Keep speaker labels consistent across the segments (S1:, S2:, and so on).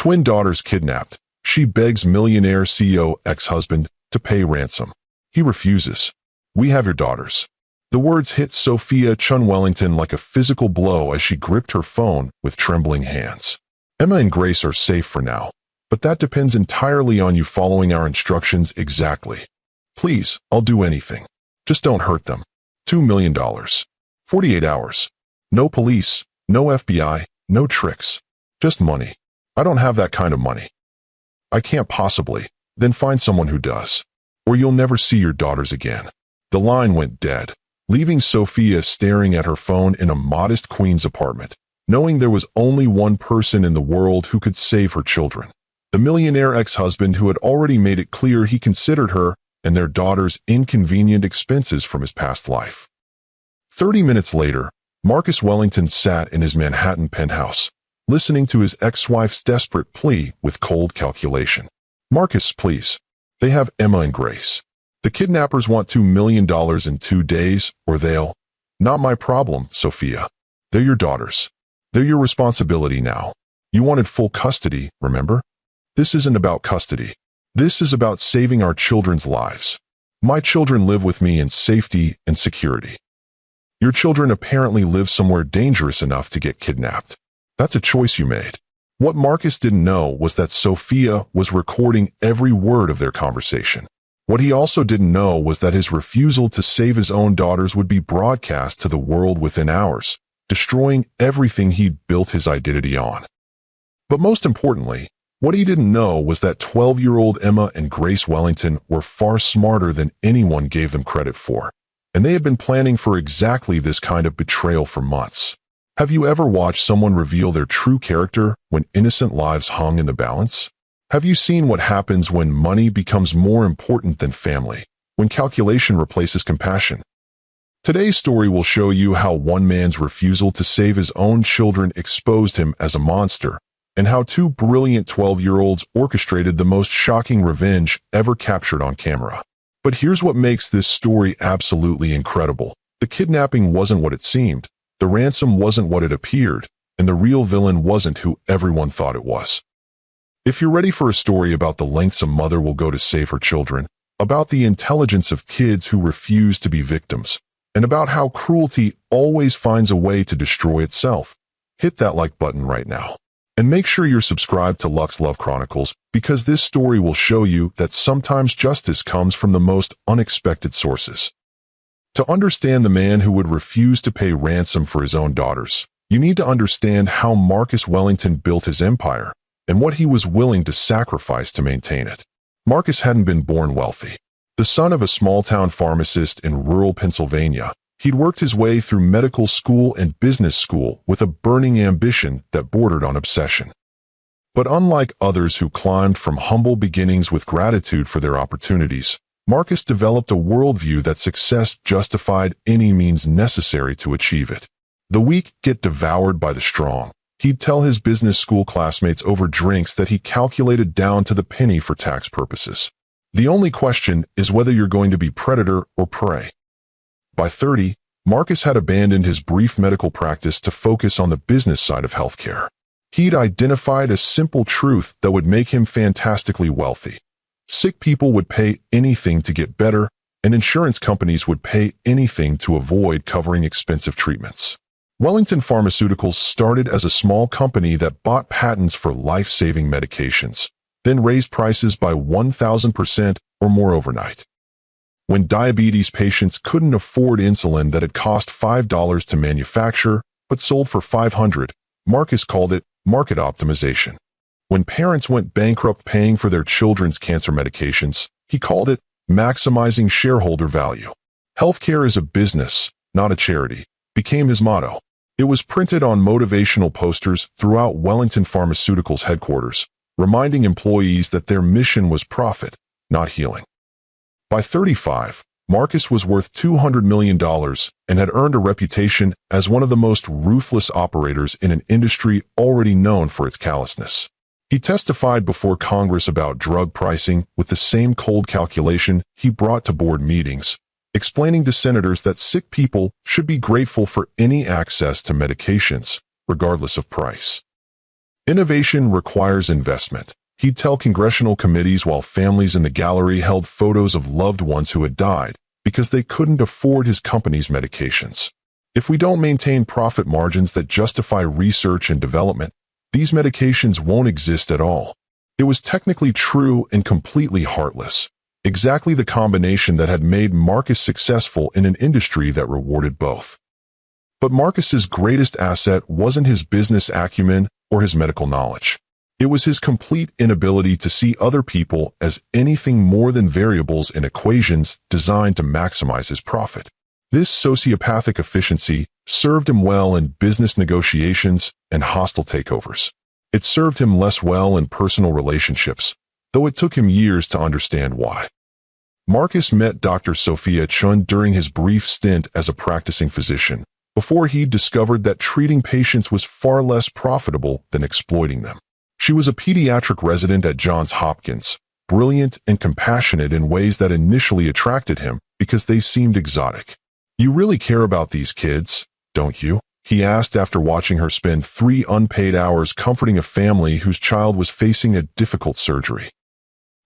S1: Twin daughters kidnapped. She begs millionaire CEO ex-husband to pay ransom. He refuses. We have your daughters. The words hit Sophia Chun-Wellington like a physical blow as she gripped her phone with trembling hands. Emma and Grace are safe for now, but that depends entirely on you following our instructions exactly. Please, I'll do anything. Just don't hurt them. $2 million. 48 hours. No police, no FBI, no tricks. Just money. I don't have that kind of money. I can't possibly. Then find someone who does. Or you'll never see your daughters again. The line went dead, leaving Sophia staring at her phone in a modest Queens apartment, knowing there was only one person in the world who could save her children. The millionaire ex-husband who had already made it clear he considered her and their daughters inconvenient expenses from his past life. 30 minutes later, Marcus Wellington sat in his Manhattan penthouse, listening to his ex-wife's desperate plea with cold calculation. Marcus, please. They have Emma and Grace. The kidnappers want $2 million in 2 days, or they'll... Not my problem, Sophia. They're your daughters. They're your responsibility now. You wanted full custody, remember? This isn't about custody. This is about saving our children's lives. My children live with me in safety and security. Your children apparently live somewhere dangerous enough to get kidnapped. That's a choice you made. What Marcus didn't know was that Sophia was recording every word of their conversation. What he also didn't know was that his refusal to save his own daughters would be broadcast to the world within hours, destroying everything he'd built his identity on. But most importantly, what he didn't know was that 12-year-old Emma and Grace Wellington were far smarter than anyone gave them credit for, and they had been planning for exactly this kind of betrayal for months. Have you ever watched someone reveal their true character when innocent lives hung in the balance? Have you seen what happens when money becomes more important than family, when calculation replaces compassion? Today's story will show you how one man's refusal to save his own children exposed him as a monster, and how 2 brilliant 12-year-olds orchestrated the most shocking revenge ever captured on camera. But here's what makes this story absolutely incredible. The kidnapping wasn't what it seemed, the ransom wasn't what it appeared, and the real villain wasn't who everyone thought it was. If you're ready for a story about the lengths a mother will go to save her children, about the intelligence of kids who refuse to be victims, and about how cruelty always finds a way to destroy itself, hit that like button right now. And make sure you're subscribed to Lux Love Chronicles, because this story will show you that sometimes justice comes from the most unexpected sources. To understand the man who would refuse to pay ransom for his own daughters, you need to understand how Marcus Wellington built his empire and what he was willing to sacrifice to maintain it. Marcus hadn't been born wealthy. The son of a small-town pharmacist in rural Pennsylvania, he'd worked his way through medical school and business school with a burning ambition that bordered on obsession. But unlike others who climbed from humble beginnings with gratitude for their opportunities, Marcus developed a worldview that success justified any means necessary to achieve it. The weak get devoured by the strong. He'd tell his business school classmates over drinks that he calculated down to the penny for tax purposes. The only question is whether you're going to be predator or prey. By 30, Marcus had abandoned his brief medical practice to focus on the business side of healthcare. He'd identified a simple truth that would make him fantastically wealthy. Sick people would pay anything to get better, and insurance companies would pay anything to avoid covering expensive treatments. Wellington Pharmaceuticals started as a small company that bought patents for life-saving medications, then raised prices by 1,000% or more overnight. When diabetes patients couldn't afford insulin that had cost $5 to manufacture but sold for $500, Marcus called it market optimization. When parents went bankrupt paying for their children's cancer medications, he called it maximizing shareholder value. Healthcare is a business, not a charity, became his motto. It was printed on motivational posters throughout Wellington Pharmaceuticals headquarters, reminding employees that their mission was profit, not healing. By 35, Marcus was worth $200 million and had earned a reputation as one of the most ruthless operators in an industry already known for its callousness. He testified before Congress about drug pricing with the same cold calculation he brought to board meetings, explaining to senators that sick people should be grateful for any access to medications, regardless of price. Innovation requires investment. He'd tell congressional committees while families in the gallery held photos of loved ones who had died because they couldn't afford his company's medications. If we don't maintain profit margins that justify research and development, these medications won't exist at all. It was technically true and completely heartless. Exactly the combination that had made Marcus successful in an industry that rewarded both. But Marcus's greatest asset wasn't his business acumen or his medical knowledge. It was his complete inability to see other people as anything more than variables in equations designed to maximize his profit. This sociopathic efficiency served him well in business negotiations and hostile takeovers. It served him less well in personal relationships, though it took him years to understand why. Marcus met Dr. Sophia Chun during his brief stint as a practicing physician, before he discovered that treating patients was far less profitable than exploiting them. She was a pediatric resident at Johns Hopkins, brilliant and compassionate in ways that initially attracted him because they seemed exotic. "You really care about these kids, don't you?" he asked after watching her spend 3 unpaid hours comforting a family whose child was facing a difficult surgery.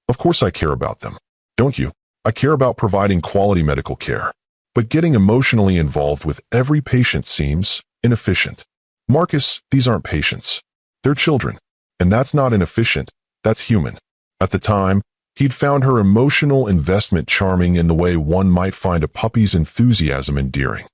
S1: "Of course I care about them. Don't you? I care about providing quality medical care. But getting emotionally involved with every patient seems inefficient." "Marcus, these aren't patients. They're children. And that's not inefficient, that's human." At the time, he'd found her emotional investment charming in the way one might find a puppy's enthusiasm endearing.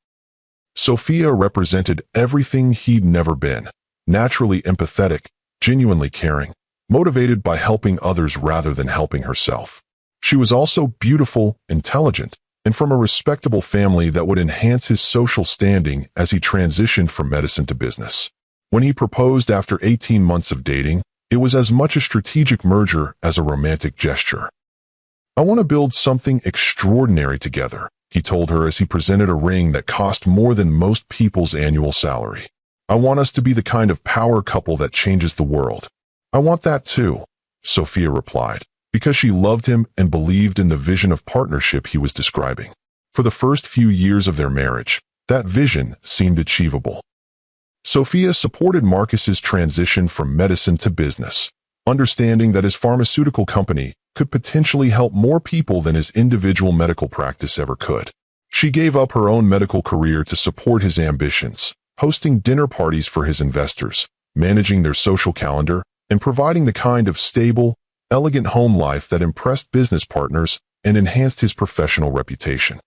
S1: Sophia represented everything he'd never been: naturally empathetic, genuinely caring, motivated by helping others rather than helping herself. She was also beautiful, intelligent, and from a respectable family that would enhance his social standing as he transitioned from medicine to business. When he proposed after 18 months of dating, it was as much a strategic merger as a romantic gesture. "I want to build something extraordinary together," he told her as he presented a ring that cost more than most people's annual salary. "I want us to be the kind of power couple that changes the world." "I want that too," Sophia replied, because she loved him and believed in the vision of partnership he was describing. For the first few years of their marriage, that vision seemed achievable. Sophia supported Marcus's transition from medicine to business, understanding that his pharmaceutical company could potentially help more people than his individual medical practice ever could. She gave up her own medical career to support his ambitions, hosting dinner parties for his investors, managing their social calendar, and providing the kind of stable, elegant home life that impressed business partners and enhanced his professional reputation.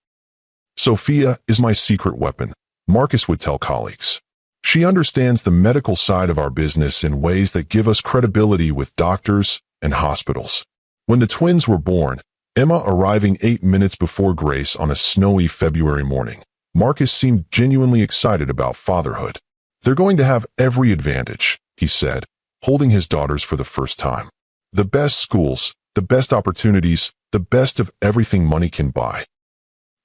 S1: "Sophia is my secret weapon," Marcus would tell colleagues. "She understands the medical side of our business in ways that give us credibility with doctors and hospitals." When the twins were born, Emma arriving 8 minutes before Grace on a snowy February morning, Marcus seemed genuinely excited about fatherhood. "They're going to have every advantage," he said, holding his daughters for the first time. "The best schools, the best opportunities, the best of everything money can buy."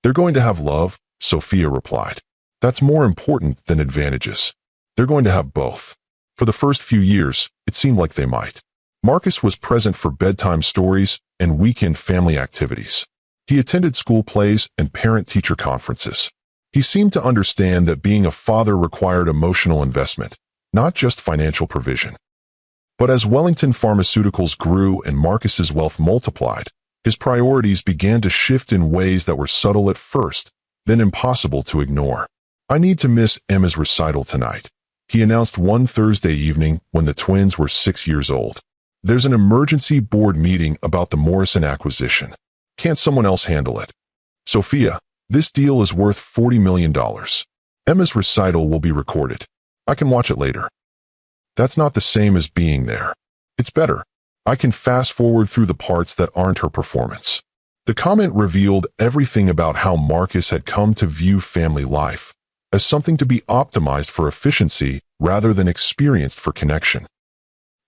S1: "They're going to have love," Sophia replied. "That's more important than advantages. They're going to have both." For the first few years, it seemed like they might. Marcus was present for bedtime stories and weekend family activities. He attended school plays and parent-teacher conferences. He seemed to understand that being a father required emotional investment, not just financial provision. But as Wellington Pharmaceuticals grew and Marcus's wealth multiplied, his priorities began to shift in ways that were subtle at first, then impossible to ignore. "I need to miss Emma's recital tonight," he announced one Thursday evening when the twins were 6 years old. "There's an emergency board meeting about the Morrison acquisition. Can't someone else handle it?" "Sophia, this deal is worth $40 million. Emma's recital will be recorded. I can watch it later." "That's not the same as being there. It's better. I can fast forward through the parts that aren't her performance." The comment revealed everything about how Marcus had come to view family life as something to be optimized for efficiency rather than experienced for connection.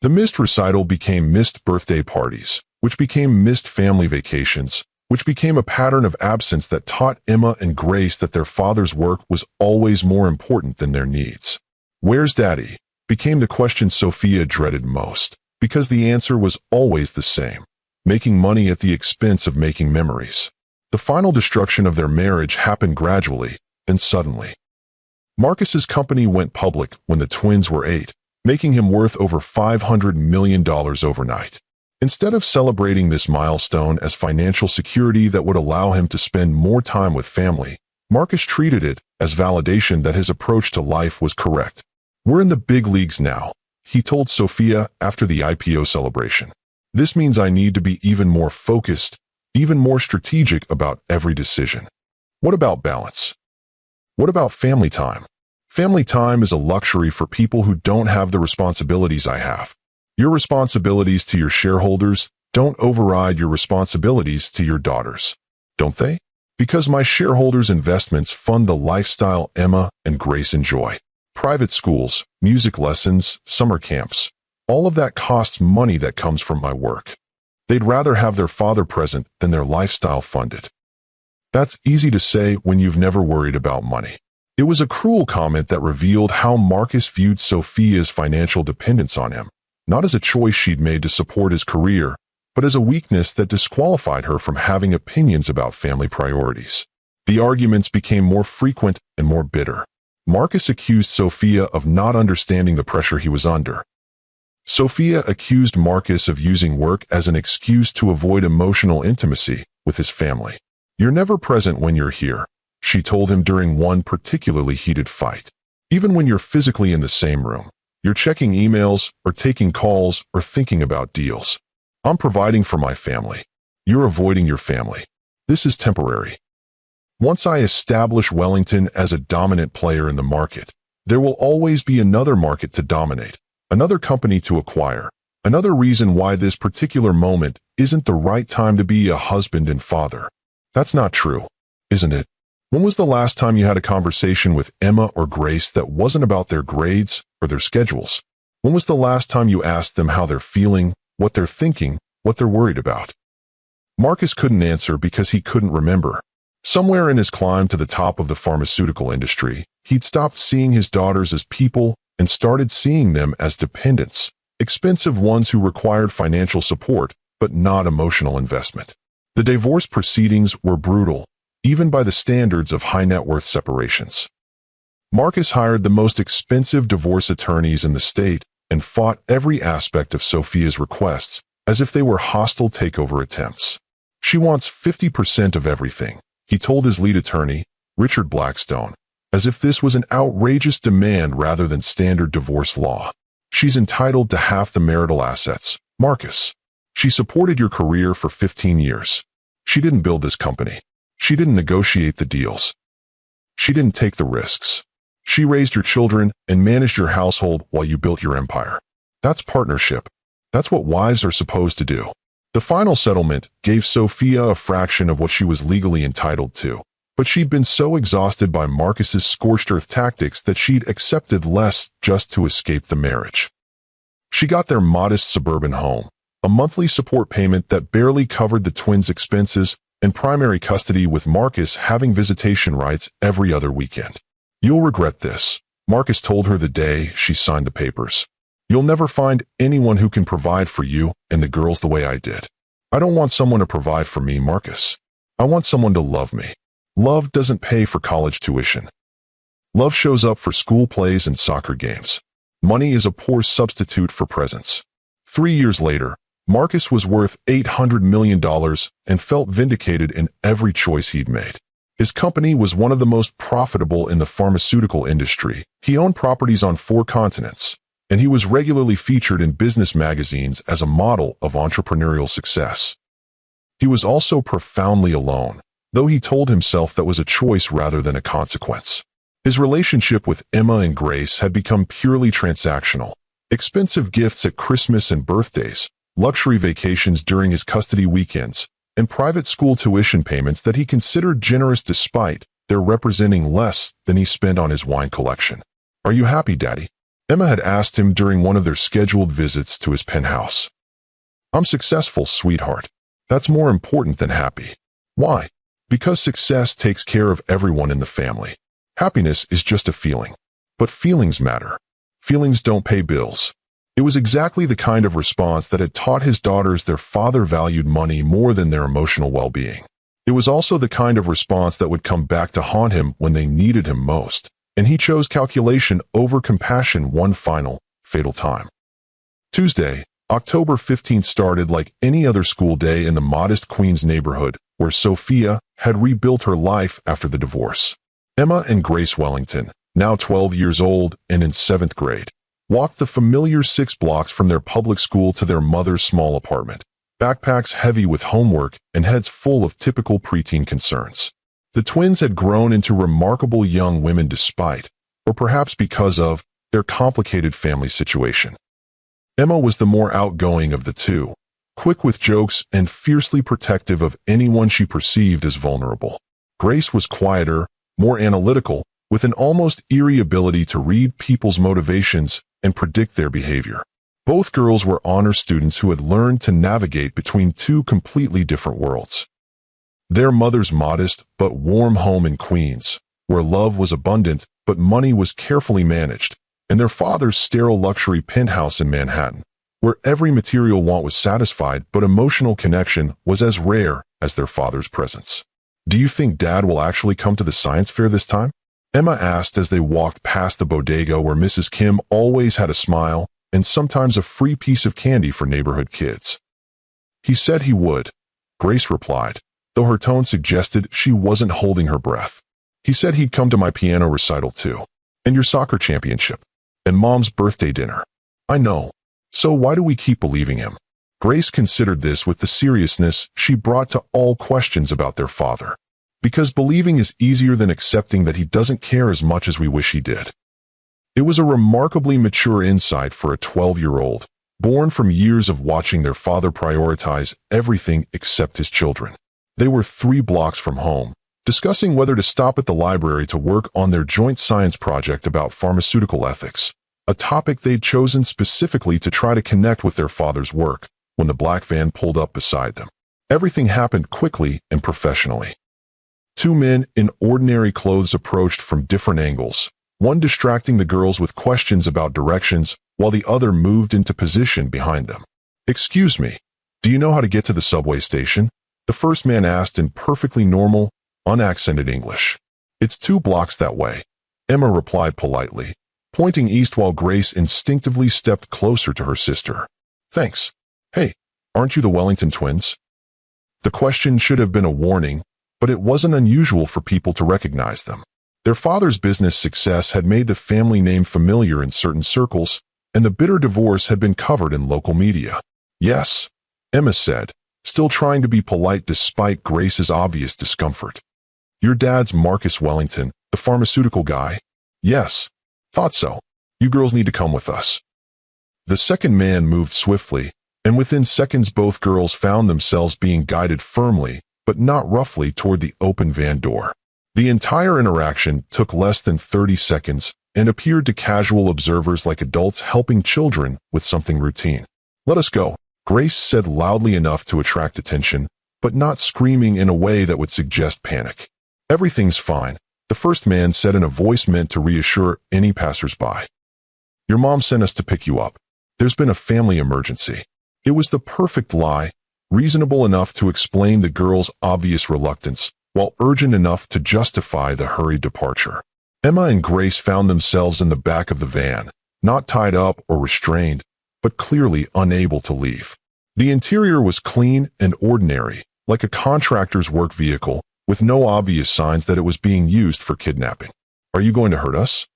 S1: The missed recital became missed birthday parties, which became missed family vacations, which became a pattern of absence that taught Emma and Grace that their father's work was always more important than their needs. "Where's Daddy?" became the question Sophia dreaded most, because the answer was always the same: making money at the expense of making memories. The final destruction of their marriage happened gradually, then suddenly. Marcus's company went public when the twins were 8, making him worth over $500 million overnight. Instead of celebrating this milestone as financial security that would allow him to spend more time with family, Marcus treated it as validation that his approach to life was correct. "We're in the big leagues now," he told Sophia after the IPO celebration. "This means I need to be even more focused, even more strategic about every decision." What about balance? What about family time? Family time is a luxury for people who don't have the responsibilities I have. Your responsibilities to your shareholders don't override your responsibilities to your daughters, don't they? Because my shareholders' investments fund the lifestyle Emma and Grace enjoy. Private schools, music lessons, summer camps. All of that costs money that comes from my work. They'd rather have their father present than their lifestyle funded. That's easy to say when you've never worried about money. It was a cruel comment that revealed how Marcus viewed Sophia's financial dependence on him, not as a choice she'd made to support his career, but as a weakness that disqualified her from having opinions about family priorities. The arguments became more frequent and more bitter. Marcus accused Sophia of not understanding the pressure he was under. Sophia accused Marcus of using work as an excuse to avoid emotional intimacy with his family. "You're never present when you're here," she told him during one particularly heated fight. "Even when you're physically in the same room, you're checking emails or taking calls or thinking about deals. I'm providing for my family. You're avoiding your family. This is temporary. Once I establish Wellington as a dominant player in the market, there will always be another market to dominate, another company to acquire, another reason why this particular moment isn't the right time to be a husband and father." That's not true, isn't it? When was the last time you had a conversation with Emma or Grace that wasn't about their grades or their schedules? When was the last time you asked them how they're feeling, what they're thinking, what they're worried about? Marcus couldn't answer because he couldn't remember. Somewhere in his climb to the top of the pharmaceutical industry, he'd stopped seeing his daughters as people and started seeing them as dependents, expensive ones who required financial support but not emotional investment. The divorce proceedings were brutal, even by the standards of high-net-worth separations. Marcus hired the most expensive divorce attorneys in the state and fought every aspect of Sophia's requests as if they were hostile takeover attempts. "She wants 50% of everything," he told his lead attorney, Richard Blackstone, as if this was an outrageous demand rather than standard divorce law. "She's entitled to half the marital assets, Marcus. She supported your career for 15 years. She didn't build this company. She didn't negotiate the deals. She didn't take the risks. She raised your children and managed your household while you built your empire. That's partnership. That's what wives are supposed to do." The final settlement gave Sophia a fraction of what she was legally entitled to, but she'd been so exhausted by Marcus's scorched earth tactics that she'd accepted less just to escape the marriage. She got their modest suburban home, a monthly support payment that barely covered the twins' expenses, and primary custody with Marcus having visitation rights every other weekend. "You'll regret this," Marcus told her the day she signed the papers. "You'll never find anyone who can provide for you and the girls the way I did. I don't want someone to provide for me, Marcus. I want someone to love me. Love doesn't pay for college tuition. Love shows up for school plays and soccer games. Money is a poor substitute for presence." 3 years later, Marcus was worth $800 million and felt vindicated in every choice he'd made. His company was one of the most profitable in the pharmaceutical industry. He owned properties on 4 continents, and he was regularly featured in business magazines as a model of entrepreneurial success. He was also profoundly alone, though he told himself that was a choice rather than a consequence. His relationship with Emma and Grace had become purely transactional. Expensive gifts at Christmas and birthdays, luxury vacations during his custody weekends, and private school tuition payments that he considered generous despite their representing less than he spent on his wine collection. "Are you happy, Daddy?" Emma had asked him during one of their scheduled visits to his penthouse. "I'm successful, sweetheart. That's more important than happy." "Why?" "Because success takes care of everyone in the family. Happiness is just a feeling. But feelings matter. Feelings don't pay bills." It was exactly the kind of response that had taught his daughters their father valued money more than their emotional well-being. It was also the kind of response that would come back to haunt him when they needed him most, and he chose calculation over compassion one final, fatal time. Tuesday, October 15th started like any other school day in the modest Queens neighborhood where Sophia had rebuilt her life after the divorce. Emma and Grace Wellington, now 12 years old and in 7th grade, walked the familiar 6 blocks from their public school to their mother's small apartment, backpacks heavy with homework and heads full of typical preteen concerns. The twins had grown into remarkable young women despite, or perhaps because of, their complicated family situation. Emma was the more outgoing of the two, quick with jokes and fiercely protective of anyone she perceived as vulnerable. Grace was quieter, more analytical, with an almost eerie ability to read people's motivations and predict their behavior. Both girls were honor students who had learned to navigate between two completely different worlds. Their mother's modest but warm home in Queens, where love was abundant but money was carefully managed, and their father's sterile luxury penthouse in Manhattan, where every material want was satisfied but emotional connection was as rare as their father's presence. "Do you think Dad will actually come to the science fair this time?" Emma asked as they walked past the bodega where Mrs. Kim always had a smile and sometimes a free piece of candy for neighborhood kids. "He said he would," Grace replied, though her tone suggested she wasn't holding her breath. "He said he'd come to my piano recital too, and your soccer championship, and Mom's birthday dinner." "I know. So why do we keep believing him?" Grace considered this with the seriousness she brought to all questions about their father. "Because believing is easier than accepting that he doesn't care as much as we wish he did." It was a remarkably mature insight for a 12-year-old, born from years of watching their father prioritize everything except his children. They were 3 blocks from home, discussing whether to stop at the library to work on their joint science project about pharmaceutical ethics, a topic they'd chosen specifically to try to connect with their father's work, when the black van pulled up beside them. Everything happened quickly and professionally. 2 men in ordinary clothes approached from different angles, one distracting the girls with questions about directions while the other moved into position behind them. "Excuse me, do you know how to get to the subway station?" the first man asked in perfectly normal, unaccented English. "It's 2 blocks that way," Emma replied politely, pointing east while Grace instinctively stepped closer to her sister. "Thanks. Hey, aren't you the Wellington twins?" The question should have been a warning, but it wasn't unusual for people to recognize them. Their father's business success had made the family name familiar in certain circles, and the bitter divorce had been covered in local media. "Yes," Emma said, still trying to be polite despite Grace's obvious discomfort. "Your dad's Marcus Wellington, the pharmaceutical guy?" "Yes. Thought so. You girls need to come with us." The second man moved swiftly, and within seconds both girls found themselves being guided firmly, but not roughly, toward the open van door. The entire interaction took less than 30 seconds and appeared to casual observers like adults helping children with something routine. "Let us go," Grace said loudly enough to attract attention, but not screaming in a way that would suggest panic. "Everything's fine," the first man said in a voice meant to reassure any passersby. "Your mom sent us to pick you up. There's been a family emergency." It was the perfect lie, reasonable enough to explain the girls' obvious reluctance, while urgent enough to justify the hurried departure. Emma and Grace found themselves in the back of the van, not tied up or restrained, but clearly unable to leave. The interior was clean and ordinary, like a contractor's work vehicle, with no obvious signs that it was being used for kidnapping. "Are you going to hurt us?"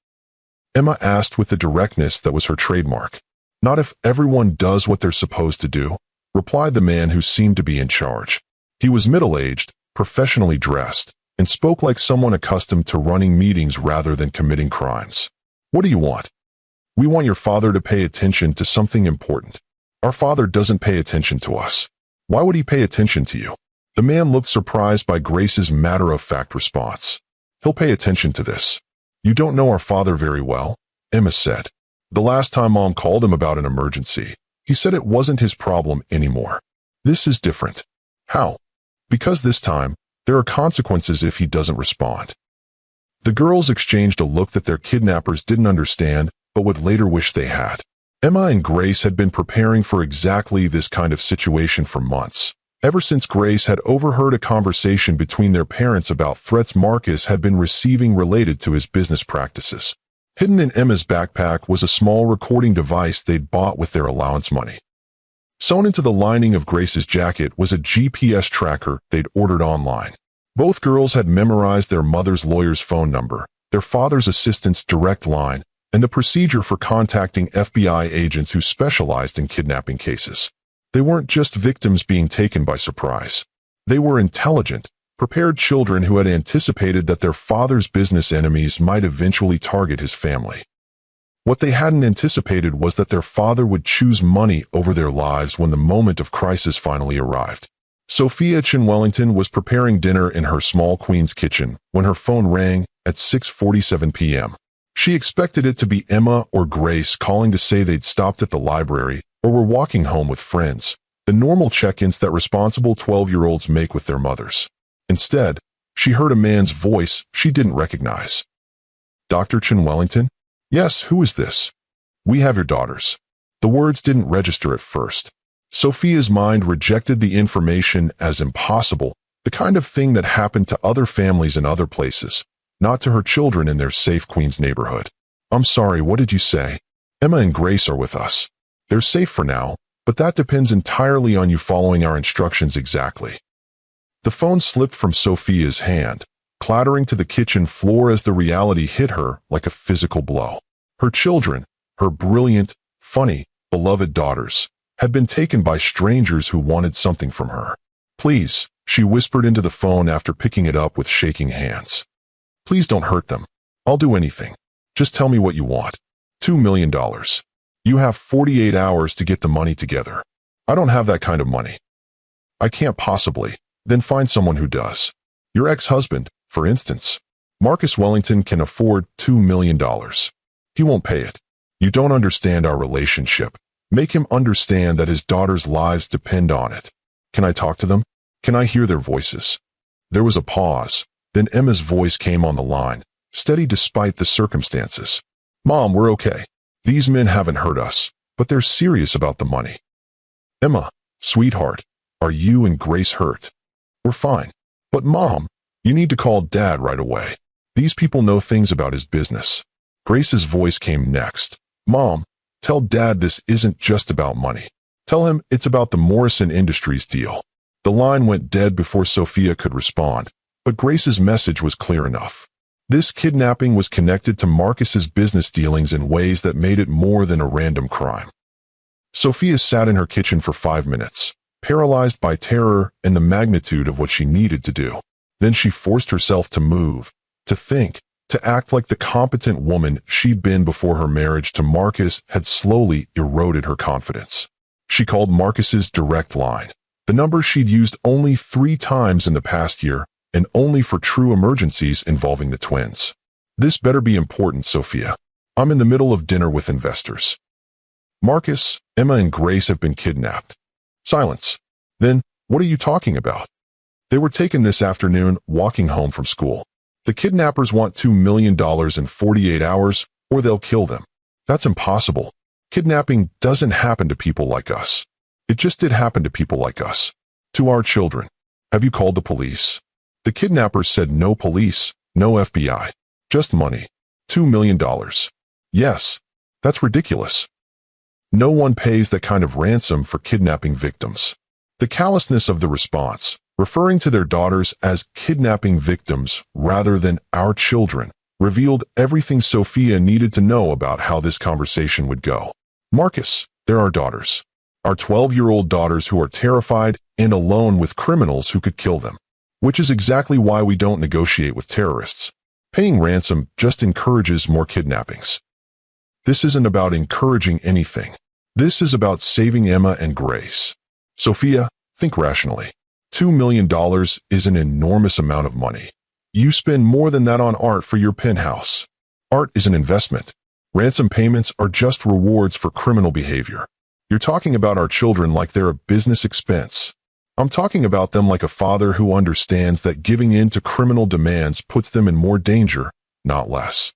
S1: Emma asked with the directness that was her trademark. "Not if everyone does what they're supposed to do," replied the man who seemed to be in charge. He was middle-aged, professionally dressed, and spoke like someone accustomed to running meetings rather than committing crimes. "What do you want?" "We want your father to pay attention to something important." "Our father doesn't pay attention to us." "Why would he pay attention to you?" The man looked surprised by Grace's matter-of-fact response. "He'll pay attention to this." "You don't know our father very well," Emma said. "The last time Mom called him about an emergency, he said it wasn't his problem anymore. This is different." "How?" "Because this time, there are consequences if he doesn't respond." The girls exchanged a look that their kidnappers didn't understand, but would later wish they had. Emma and Grace had been preparing for exactly this kind of situation for months, ever since Grace had overheard a conversation between their parents about threats Marcus had been receiving related to his business practices. Hidden in Emma's backpack was a small recording device they'd bought with their allowance money. Sewn into the lining of Grace's jacket was a GPS tracker they'd ordered online. Both girls had memorized their mother's lawyer's phone number, their father's assistant's direct line, and the procedure for contacting FBI agents who specialized in kidnapping cases. They weren't just victims being taken by surprise. They were intelligent, prepared children who had anticipated that their father's business enemies might eventually target his family. What they hadn't anticipated was that their father would choose money over their lives when the moment of crisis finally arrived. Sophia Chinwellington was preparing dinner in her small Queens kitchen when her phone rang at 6:47 p.m. She expected it to be Emma or Grace calling to say they'd stopped at the library or were walking home with friends, the normal check-ins that responsible 12-year-olds make with their mothers. Instead, she heard a man's voice she didn't recognize. "Dr. Chinwellington? Yes, who is this? We have your daughters." The words didn't register at first. Sophia's mind rejected the information as impossible, the kind of thing that happened to other families in other places, not to her children in their safe Queens neighborhood. "I'm sorry, what did you say?" "Emma and Grace are with us. They're safe for now, but that depends entirely on you following our instructions exactly." The phone slipped from Sophia's hand, clattering to the kitchen floor as the reality hit her like a physical blow. Her children, her brilliant, funny, beloved daughters, had been taken by strangers who wanted something from her. "Please," she whispered into the phone after picking it up with shaking hands. "Please don't hurt them. I'll do anything. Just tell me what you want." $2 million. You have 48 hours to get the money together. I don't have that kind of money. I can't possibly. Then find someone who does. Your ex-husband, for instance. Marcus Wellington can afford $2 million. He won't pay it. You don't understand our relationship. Make him understand that his daughters' lives depend on it. Can I talk to them? Can I hear their voices? There was a pause. Then Emma's voice came on the line, steady despite the circumstances. "Mom, we're okay. These men haven't hurt us, but they're serious about the money." "Emma, sweetheart, are you and Grace hurt?" "We're fine." "But Mom, you need to call Dad right away. These people know things about his business." Grace's voice came next. "Mom, tell Dad this isn't just about money. Tell him it's about the Morrison Industries deal." The line went dead before Sophia could respond, but Grace's message was clear enough. This kidnapping was connected to Marcus's business dealings in ways that made it more than a random crime. Sophia sat in her kitchen for 5 minutes, paralyzed by terror and the magnitude of what she needed to do. Then she forced herself to move, to think, to act like the competent woman she'd been before her marriage to Marcus had slowly eroded her confidence. She called Marcus's direct line, the number she'd used only 3 times in the past year, and only for true emergencies involving the twins. "This better be important, Sophia. I'm in the middle of dinner with investors. Marcus, Emma, and Grace have been kidnapped." Silence. "Then, what are you talking about?" "They were taken this afternoon, walking home from school. The kidnappers want $2 million in 48 hours, or they'll kill them." "That's impossible. Kidnapping doesn't happen to people like us." "It just did happen to people like us. To our children." "Have you called the police?" The kidnappers said no police, no FBI. Just money. $2 million. "Yes. That's ridiculous. No one pays that kind of ransom for kidnapping victims." The callousness of the response, referring to their daughters as kidnapping victims rather than our children, revealed everything Sophia needed to know about how this conversation would go. "Marcus, they're our daughters. Our 12-year-old daughters who are terrified and alone with criminals who could kill them. Which is exactly why we don't negotiate with terrorists. Paying ransom just encourages more kidnappings. This isn't about encouraging anything. This is about saving Emma and Grace." "Sophia, think rationally. $2 million is an enormous amount of money. You spend more than that on art for your penthouse. Art is an investment. Ransom payments are just rewards for criminal behavior. You're talking about our children like they're a business expense. I'm talking about them like a father who understands that giving in to criminal demands puts them in more danger, not less.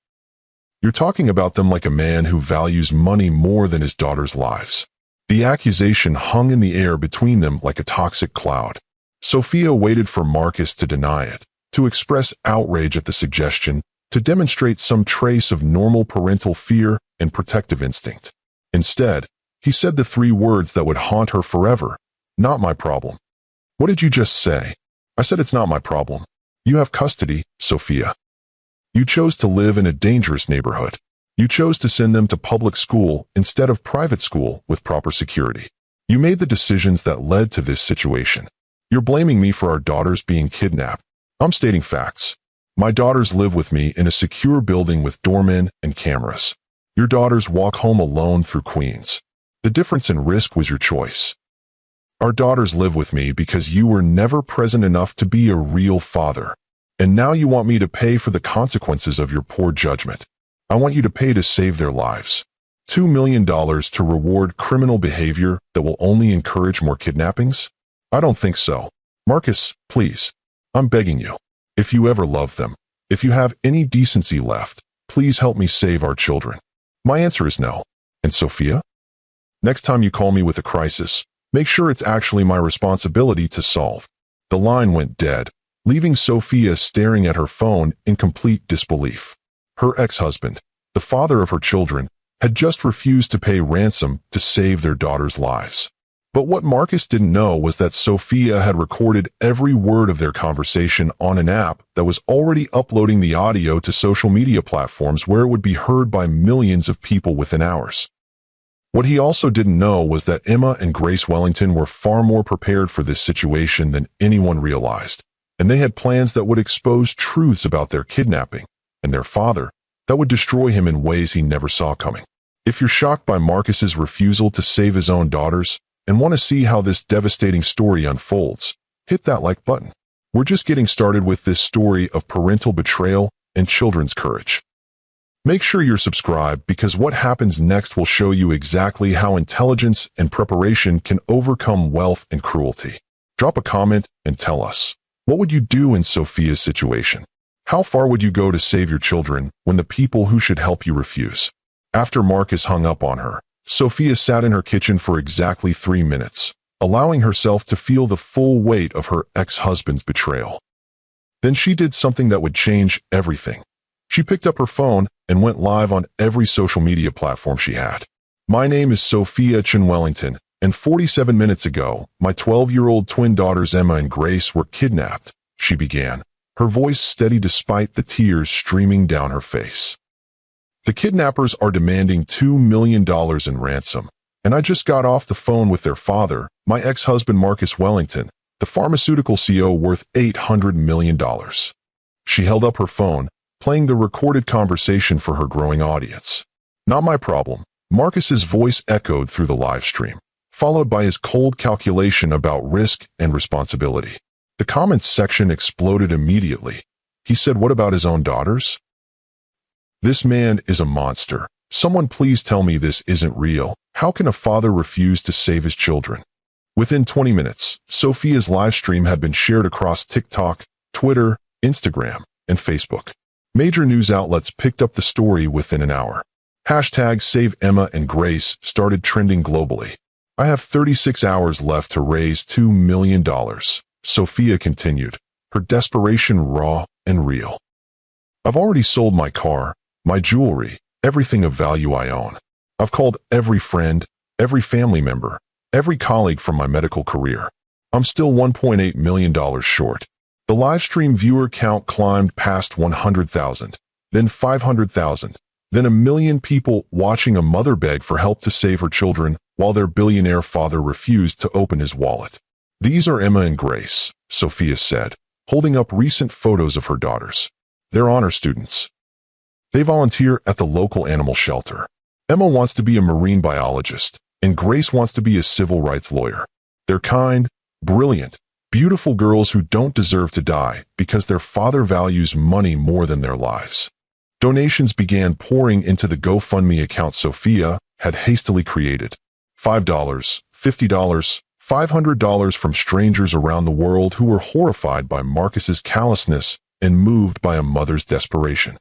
S1: You're talking about them like a man who values money more than his daughters' lives." The accusation hung in the air between them like a toxic cloud. Sophia waited for Marcus to deny it, to express outrage at the suggestion, to demonstrate some trace of normal parental fear and protective instinct. Instead, he said the three words that would haunt her forever: "Not my problem." "What did you just say?" I said, "It's not my problem. You have custody, Sophia. You chose to live in a dangerous neighborhood. You chose to send them to public school instead of private school with proper security. You made the decisions that led to this situation. You're blaming me for our daughters being kidnapped. I'm stating facts. My daughters live with me in a secure building with doormen and cameras. Your daughters walk home alone through Queens. The difference in risk was your choice. Our daughters live with me because you were never present enough to be a real father. And now you want me to pay for the consequences of your poor judgment. I want you to pay to save their lives. $2 million to reward criminal behavior that will only encourage more kidnappings? I don't think so. Marcus, please. I'm begging you. If you ever love them, if you have any decency left, please help me save our children." My answer is no. And Sophia? Next time you call me with a crisis, make sure it's actually my responsibility to solve. The line went dead, leaving Sophia staring at her phone in complete disbelief. Her ex-husband, the father of her children, had just refused to pay ransom to save their daughters' lives. But what Marcus didn't know was that Sophia had recorded every word of their conversation on an app that was already uploading the audio to social media platforms where it would be heard by millions of people within hours. What he also didn't know was that Emma and Grace Wellington were far more prepared for this situation than anyone realized, and they had plans that would expose truths about their kidnapping and their father that would destroy him in ways he never saw coming. If you're shocked by Marcus's refusal to save his own daughters and want to see how this devastating story unfolds, hit that like button. We're just getting started with this story of parental betrayal and children's courage. Make sure you're subscribed because what happens next will show you exactly how intelligence and preparation can overcome wealth and cruelty. Drop a comment and tell us, what would you do in Sophia's situation? How far would you go to save your children when the people who should help you refuse? After Marcus hung up on her, Sophia sat in her kitchen for exactly 3 minutes, allowing herself to feel the full weight of her ex-husband's betrayal. Then she did something that would change everything. She picked up her phone and went live on every social media platform she had. "My name is Sophia Wellington, and 47 minutes ago, my 12-year-old twin daughters Emma and Grace were kidnapped," she began, her voice steady despite the tears streaming down her face. "The kidnappers are demanding $2 million in ransom, and I just got off the phone with their father, my ex-husband Marcus Wellington, the pharmaceutical CEO worth $800 million. She held up her phone, playing the recorded conversation for her growing audience. "Not my problem," Marcus's voice echoed through the live stream, followed by his cold calculation about risk and responsibility. The comments section exploded immediately. He said, "What about his own daughters? This man is a monster. Someone please tell me this isn't real. How can a father refuse to save his children?" Within 20 minutes, Sophia's live stream had been shared across TikTok, Twitter, Instagram, and Facebook. Major news outlets picked up the story within an hour. Hashtag Save Emma and Grace started trending globally. "I have 36 hours left to raise $2 million, Sophia continued, her desperation raw and real. "I've already sold my car, my jewelry, everything of value I own. I've called every friend, every family member, every colleague from my medical career. I'm still $1.8 million short." The livestream viewer count climbed past 100,000, then 500,000, then 1 million people watching a mother beg for help to save her children while their billionaire father refused to open his wallet. "These are Emma and Grace," Sophia said, holding up recent photos of her daughters. "They're honor students. They volunteer at the local animal shelter. Emma wants to be a marine biologist, and Grace wants to be a civil rights lawyer. They're kind, brilliant, beautiful girls who don't deserve to die because their father values money more than their lives." Donations began pouring into the GoFundMe account Sophia had hastily created. $5, $50, $500 from strangers around the world who were horrified by Marcus's callousness and moved by a mother's desperation.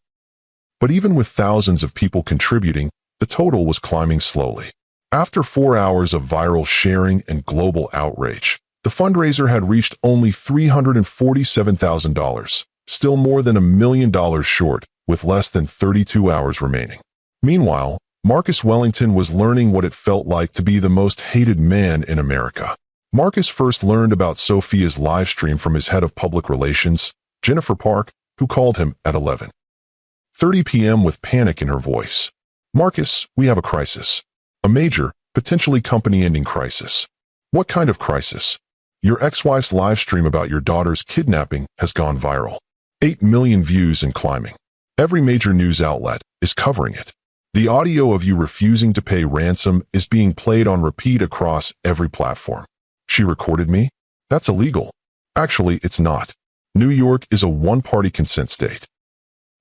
S1: But even with thousands of people contributing, the total was climbing slowly. After 4 hours of viral sharing and global outrage, the fundraiser had reached only $347,000, still more than $1 million short, with less than 32 hours remaining. Meanwhile, Marcus Wellington was learning what it felt like to be the most hated man in America. Marcus first learned about Sophia's livestream from his head of public relations, Jennifer Park, who called him at 11:30 p.m. with panic in her voice. "Marcus, we have a crisis. A major, potentially company-ending crisis." "What kind of crisis?" "Your ex-wife's livestream about your daughter's kidnapping has gone viral. 8 million views and climbing. Every major news outlet is covering it. The audio of you refusing to pay ransom is being played on repeat across every platform." "She recorded me?" "That's illegal." "Actually, it's not. New York is a one-party consent state.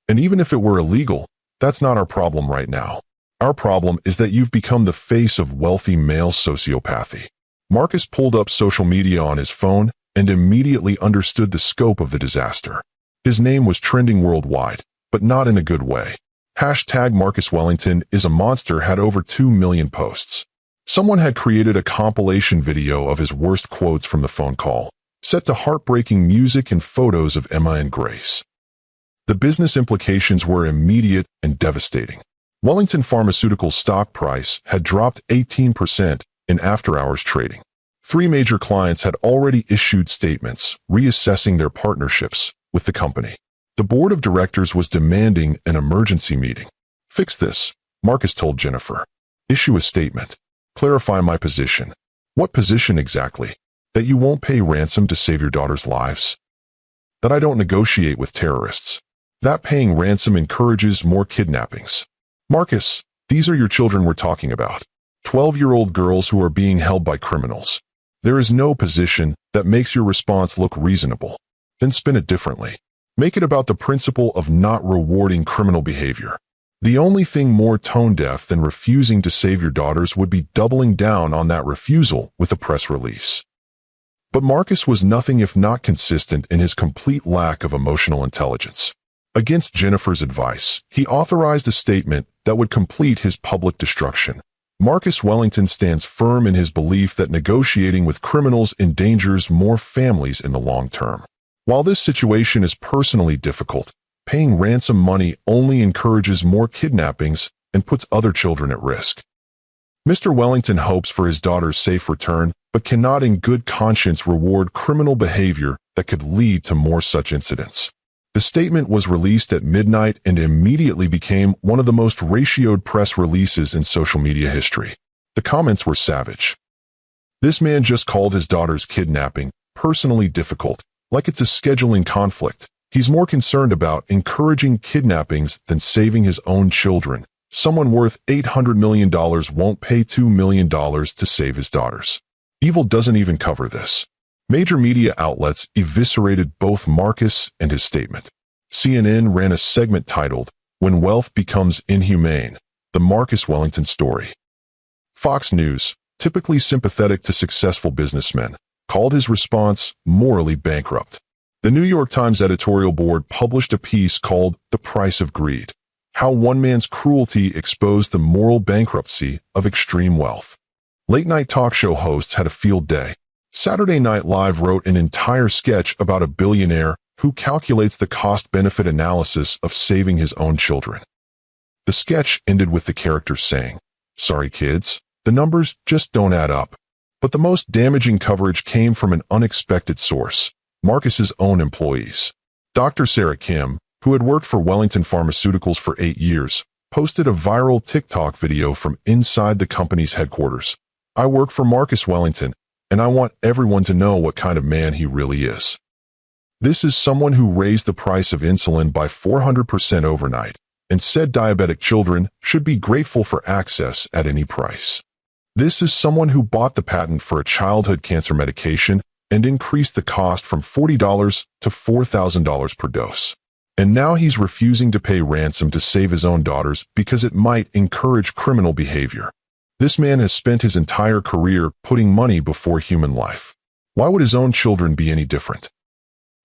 S1: And even if it were illegal, that's not our problem right now. Our problem is that you've become the face of wealthy male sociopathy." Marcus pulled up social media on his phone and immediately understood the scope of the disaster. His name was trending worldwide, but not in a good way. Hashtag Marcus Wellington is a monster had over 2 million posts. Someone had created a compilation video of his worst quotes from the phone call, set to heartbreaking music and photos of Emma and Grace. The business implications were immediate and devastating. Wellington Pharmaceuticals' stock price had dropped 18% in after-hours trading. 3 major clients had already issued statements reassessing their partnerships with the company. The board of directors was demanding an emergency meeting. "Fix this," Marcus told Jennifer. "Issue a statement. Clarify my position." "What position exactly?" "That you won't pay ransom to save your daughter's lives." "That I don't negotiate with terrorists." "That paying ransom encourages more kidnappings." "Marcus, these are your children we're talking about. 12-year-old girls who are being held by criminals. There is no position that makes your response look reasonable. Then spin it differently. Make it about the principle of not rewarding criminal behavior. The only thing more tone-deaf than refusing to save your daughters would be doubling down on that refusal with a press release." But Marcus was nothing if not consistent in his complete lack of emotional intelligence. Against Jennifer's advice, he authorized a statement that would complete his public destruction. Marcus Wellington stands firm in his belief that negotiating with criminals endangers more families in the long term. While this situation is personally difficult, paying ransom money only encourages more kidnappings and puts other children at risk. Mr. Wellington hopes for his daughter's safe return, but cannot in good conscience reward criminal behavior that could lead to more such incidents. The statement was released at midnight and immediately became one of the most ratioed press releases in social media history. The comments were savage. "This man just called his daughter's kidnapping personally difficult, like it's a scheduling conflict. He's more concerned about encouraging kidnappings than saving his own children. Someone worth $800 million won't pay $2 million to save his daughters." Evil doesn't even cover this. Major media outlets eviscerated both Marcus and his statement. CNN ran a segment titled, "When Wealth Becomes Inhumane, The Marcus Wellington Story." Fox News, typically sympathetic to successful businessmen, called his response morally bankrupt. The New York Times editorial board published a piece called "The Price of Greed: How One Man's Cruelty Exposed the Moral Bankruptcy of Extreme Wealth." Late-night talk show hosts had a field day. Saturday Night Live wrote an entire sketch about a billionaire who calculates the cost-benefit analysis of saving his own children. The sketch ended with the characters saying, "Sorry kids, the numbers just don't add up." But the most damaging coverage came from an unexpected source, Marcus's own employees. Dr. Sarah Kim, who had worked for Wellington Pharmaceuticals for 8 years, posted a viral TikTok video from inside the company's headquarters. "I work for Marcus Wellington, and I want everyone to know what kind of man he really is. This is someone who raised the price of insulin by 400% overnight, and said diabetic children should be grateful for access at any price. This is someone who bought the patent for a childhood cancer medication and increased the cost from $40 to $4,000 per dose. And now he's refusing to pay ransom to save his own daughters because it might encourage criminal behavior. This man has spent his entire career putting money before human life. Why would his own children be any different?"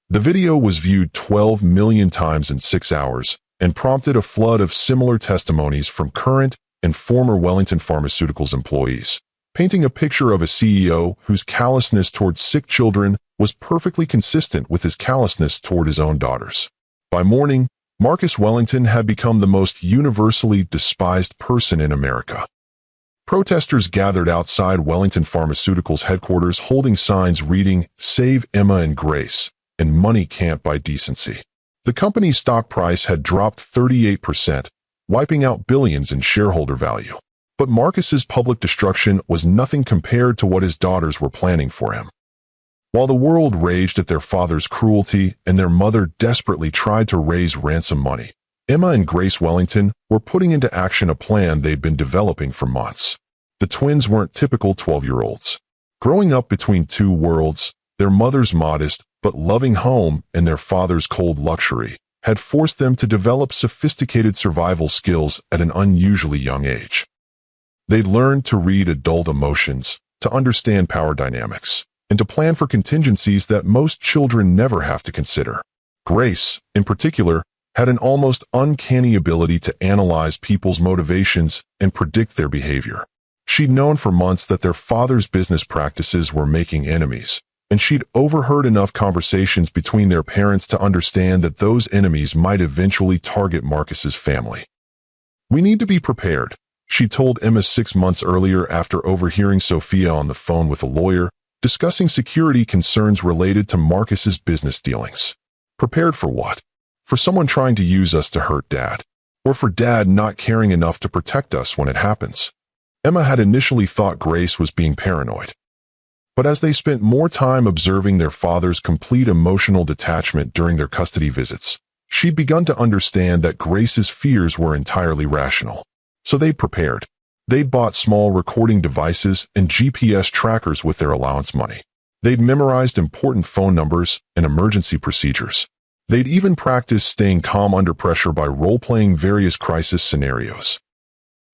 S1: The video was viewed 12 million times in 6 hours and prompted a flood of similar testimonies from current and former Wellington Pharmaceuticals employees, painting a picture of a CEO whose callousness towards sick children was perfectly consistent with his callousness toward his own daughters. By morning, Marcus Wellington had become the most universally despised person in America. Protesters gathered outside Wellington Pharmaceuticals headquarters holding signs reading, "Save Emma and Grace," and "Money can't buy decency." The company's stock price had dropped 38%, wiping out billions in shareholder value. But Marcus's public destruction was nothing compared to what his daughters were planning for him. While the world raged at their father's cruelty and their mother desperately tried to raise ransom money, Emma and Grace Wellington were putting into action a plan they'd been developing for months. The twins weren't typical 12-year-olds. Growing up between two worlds, their mother's modest but loving home and their father's cold luxury had forced them to develop sophisticated survival skills at an unusually young age. They'd learned to read adult emotions, to understand power dynamics, and to plan for contingencies that most children never have to consider. Grace, in particular, had an almost uncanny ability to analyze people's motivations and predict their behavior. She'd known for months that their father's business practices were making enemies, and she'd overheard enough conversations between their parents to understand that those enemies might eventually target Marcus's family. "We need to be prepared," she told Emma 6 months earlier after overhearing Sophia on the phone with a lawyer, discussing security concerns related to Marcus's business dealings. Prepared for what? For someone trying to use us to hurt Dad? Or for Dad not caring enough to protect us when it happens? Emma had initially thought Grace was being paranoid. But as they spent more time observing their father's complete emotional detachment during their custody visits, she'd begun to understand that Grace's fears were entirely rational. So they'd prepared. They'd bought small recording devices and GPS trackers with their allowance money. They'd memorized important phone numbers and emergency procedures. They'd even practiced staying calm under pressure by role-playing various crisis scenarios.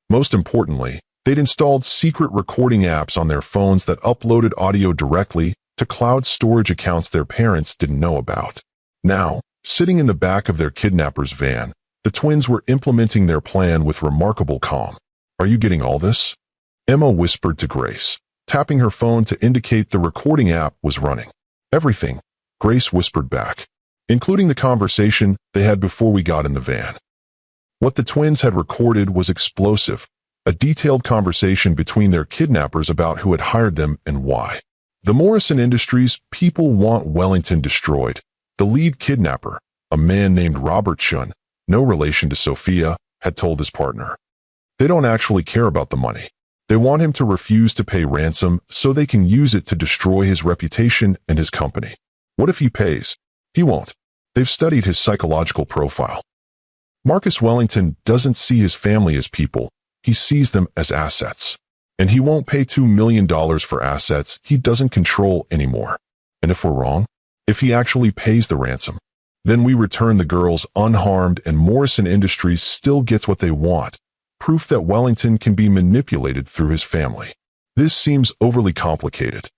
S1: Most importantly, they'd installed secret recording apps on their phones that uploaded audio directly to cloud storage accounts their parents didn't know about. Now, sitting in the back of their kidnapper's van, the twins were implementing their plan with remarkable calm. "Are you getting all this?" Emma whispered to Grace, tapping her phone to indicate the recording app was running. "Everything," Grace whispered back, "including the conversation they had before we got in the van." What the twins had recorded was explosive, a detailed conversation between their kidnappers about who had hired them and why. The Morrison Industries people want Wellington destroyed. The lead kidnapper, a man named Robert Chun, no relation to Sophia, had told his partner. They don't actually care about the money. They want him to refuse to pay ransom so they can use it to destroy his reputation and his company. What if he pays? He won't. They've studied his psychological profile. Marcus Wellington doesn't see his family as people. He sees them as assets. And he won't pay $2 million for assets he doesn't control anymore. And if we're wrong, if he actually pays the ransom, then we return the girls unharmed and Morrison Industries still gets what they want. Proof that Wellington can be manipulated through his family. This seems overly complicated.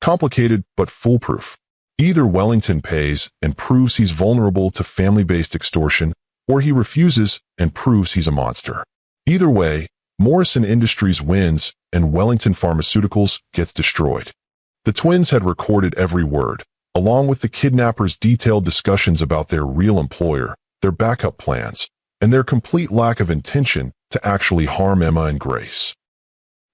S1: Complicated but foolproof. Either Wellington pays and proves he's vulnerable to family-based extortion, or he refuses and proves he's a monster. Either way, Morrison Industries wins and Wellington Pharmaceuticals gets destroyed. The twins had recorded every word, along with the kidnappers' detailed discussions about their real employer, their backup plans, and their complete lack of intention to actually harm Emma and Grace.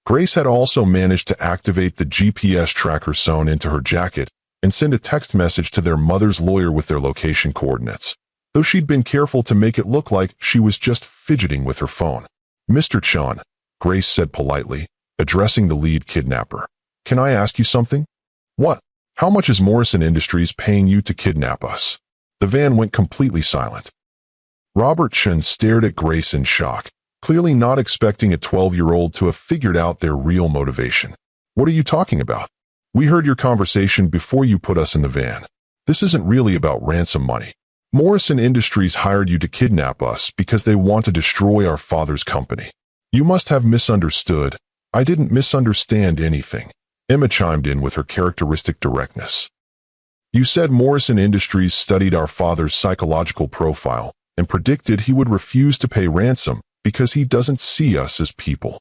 S1: Grace had also managed to activate the GPS tracker sewn into her jacket and send a text message to their mother's lawyer with their location coordinates, though she'd been careful to make it look like she was just fidgeting with her phone. "Mr. Chun," Grace said politely, addressing the lead kidnapper, "can I ask you something?" "What?" "How much is Morrison Industries paying you to kidnap us?" The van went completely silent. Robert Chun stared at Grace in shock, clearly not expecting a 12-year-old to have figured out their real motivation. "What are you talking about? We heard your conversation before you put us in the van. This isn't really about ransom money. Morrison Industries hired you to kidnap us because they want to destroy our father's company. You must have misunderstood." "I didn't misunderstand anything," Emma chimed in with her characteristic directness. "You said Morrison Industries studied our father's psychological profile and predicted he would refuse to pay ransom because he doesn't see us as people.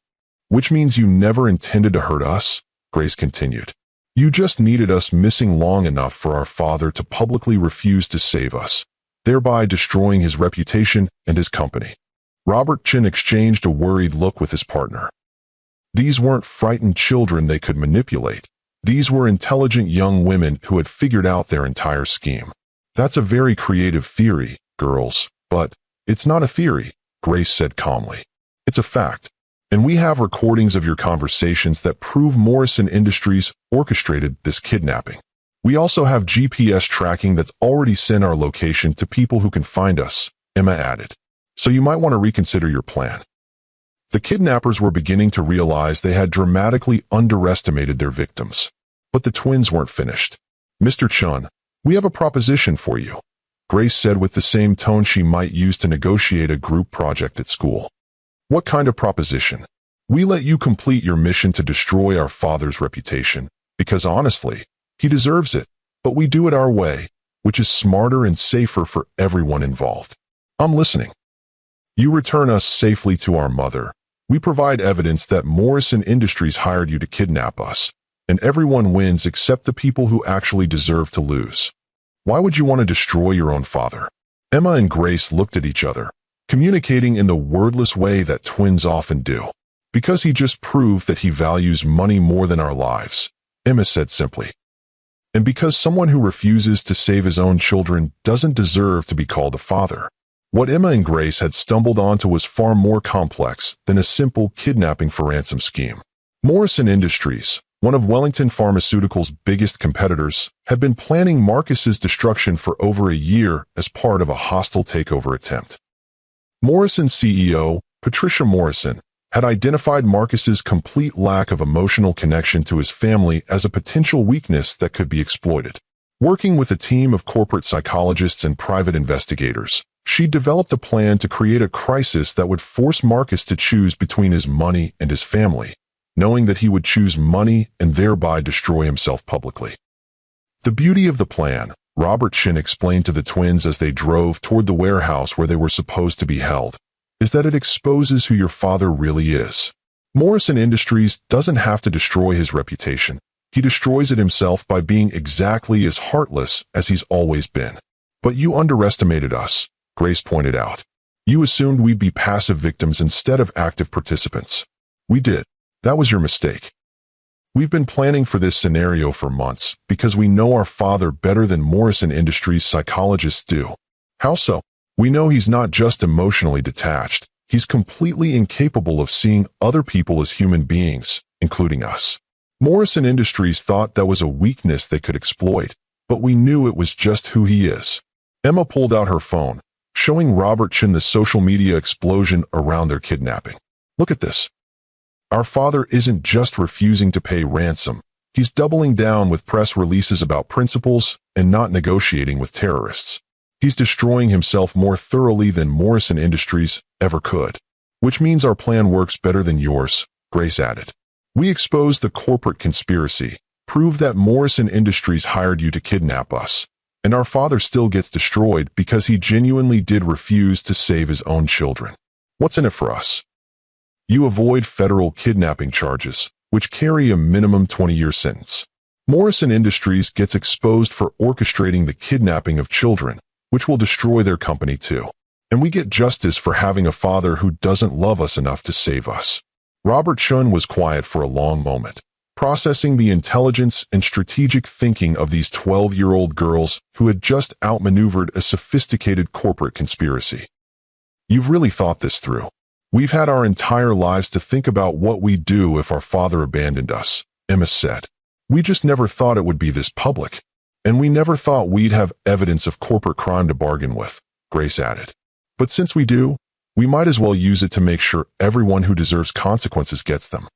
S1: Which means you never intended to hurt us," Grace continued. "You just needed us missing long enough for our father to publicly refuse to save us. thereby destroying his reputation and his company. Robert Chin exchanged a worried look with his partner. These weren't frightened children they could manipulate. These were intelligent young women who had figured out their entire scheme. That's a very creative theory, girls, but it's not a theory, Grace said calmly. It's a fact. And we have recordings of your conversations that prove Morrison Industries orchestrated this kidnapping. We also have GPS tracking that's already sent our location to people who can find us, Emma added. So you might want to reconsider your plan. The kidnappers were beginning to realize they had dramatically underestimated their victims. But the twins weren't finished. Mr. Chun, we have a proposition for you, Grace said with the same tone she might use to negotiate a group project at school. What kind of proposition? We let you complete your mission to destroy our father's reputation, because honestly, he deserves it, but we do it our way, which is smarter and safer for everyone involved. I'm listening. You return us safely to our mother. We provide evidence that Morrison Industries hired you to kidnap us, and everyone wins except the people who actually deserve to lose. Why would you want to destroy your own father? Emma and Grace looked at each other, communicating in the wordless way that twins often do. Because he just proved that he values money more than our lives, Emma said simply. And because someone who refuses to save his own children doesn't deserve to be called a father. What Emma and Grace had stumbled onto was far more complex than a simple kidnapping for ransom scheme. Morrison Industries, one of Wellington Pharmaceuticals' biggest competitors, had been planning Marcus's destruction for over a year as part of a hostile takeover attempt. Morrison's CEO, Patricia Morrison, had identified Marcus's complete lack of emotional connection to his family as a potential weakness that could be exploited. Working with a team of corporate psychologists and private investigators, she developed a plan to create a crisis that would force Marcus to choose between his money and his family, knowing that he would choose money and thereby destroy himself publicly. The beauty of the plan, Robert Chin explained to the twins as they drove toward the warehouse where they were supposed to be held, is that it exposes who your father really is. Morrison Industries doesn't have to destroy his reputation. He destroys it himself by being exactly as heartless as he's always been. But you underestimated us, Grace pointed out. You assumed we'd be passive victims instead of active participants. We did. That was your mistake. We've been planning for this scenario for months because we know our father better than Morrison Industries psychologists do. How so? We know he's not just emotionally detached. He's completely incapable of seeing other people as human beings, including us. Morrison Industries thought that was a weakness they could exploit, but we knew it was just who he is. Emma pulled out her phone, showing Robert Chin the social media explosion around their kidnapping. Look at this. Our father isn't just refusing to pay ransom. He's doubling down with press releases about principles and not negotiating with terrorists. He's destroying himself more thoroughly than Morrison Industries ever could. Which means our plan works better than yours, Grace added. We expose the corporate conspiracy, prove that Morrison Industries hired you to kidnap us, and our father still gets destroyed because he genuinely did refuse to save his own children. What's in it for us? You avoid federal kidnapping charges, which carry a minimum 20-year sentence. Morrison Industries gets exposed for orchestrating the kidnapping of children, which will destroy their company too. And we get justice for having a father who doesn't love us enough to save us. Robert Chun was quiet for a long moment, processing the intelligence and strategic thinking of these 12-year-old girls who had just outmaneuvered a sophisticated corporate conspiracy. You've really thought this through. We've had our entire lives to think about what we'd do if our father abandoned us, Emma said. We just never thought it would be this public. And we never thought we'd have evidence of corporate crime to bargain with, Grace added. But since we do, we might as well use it to make sure everyone who deserves consequences gets them.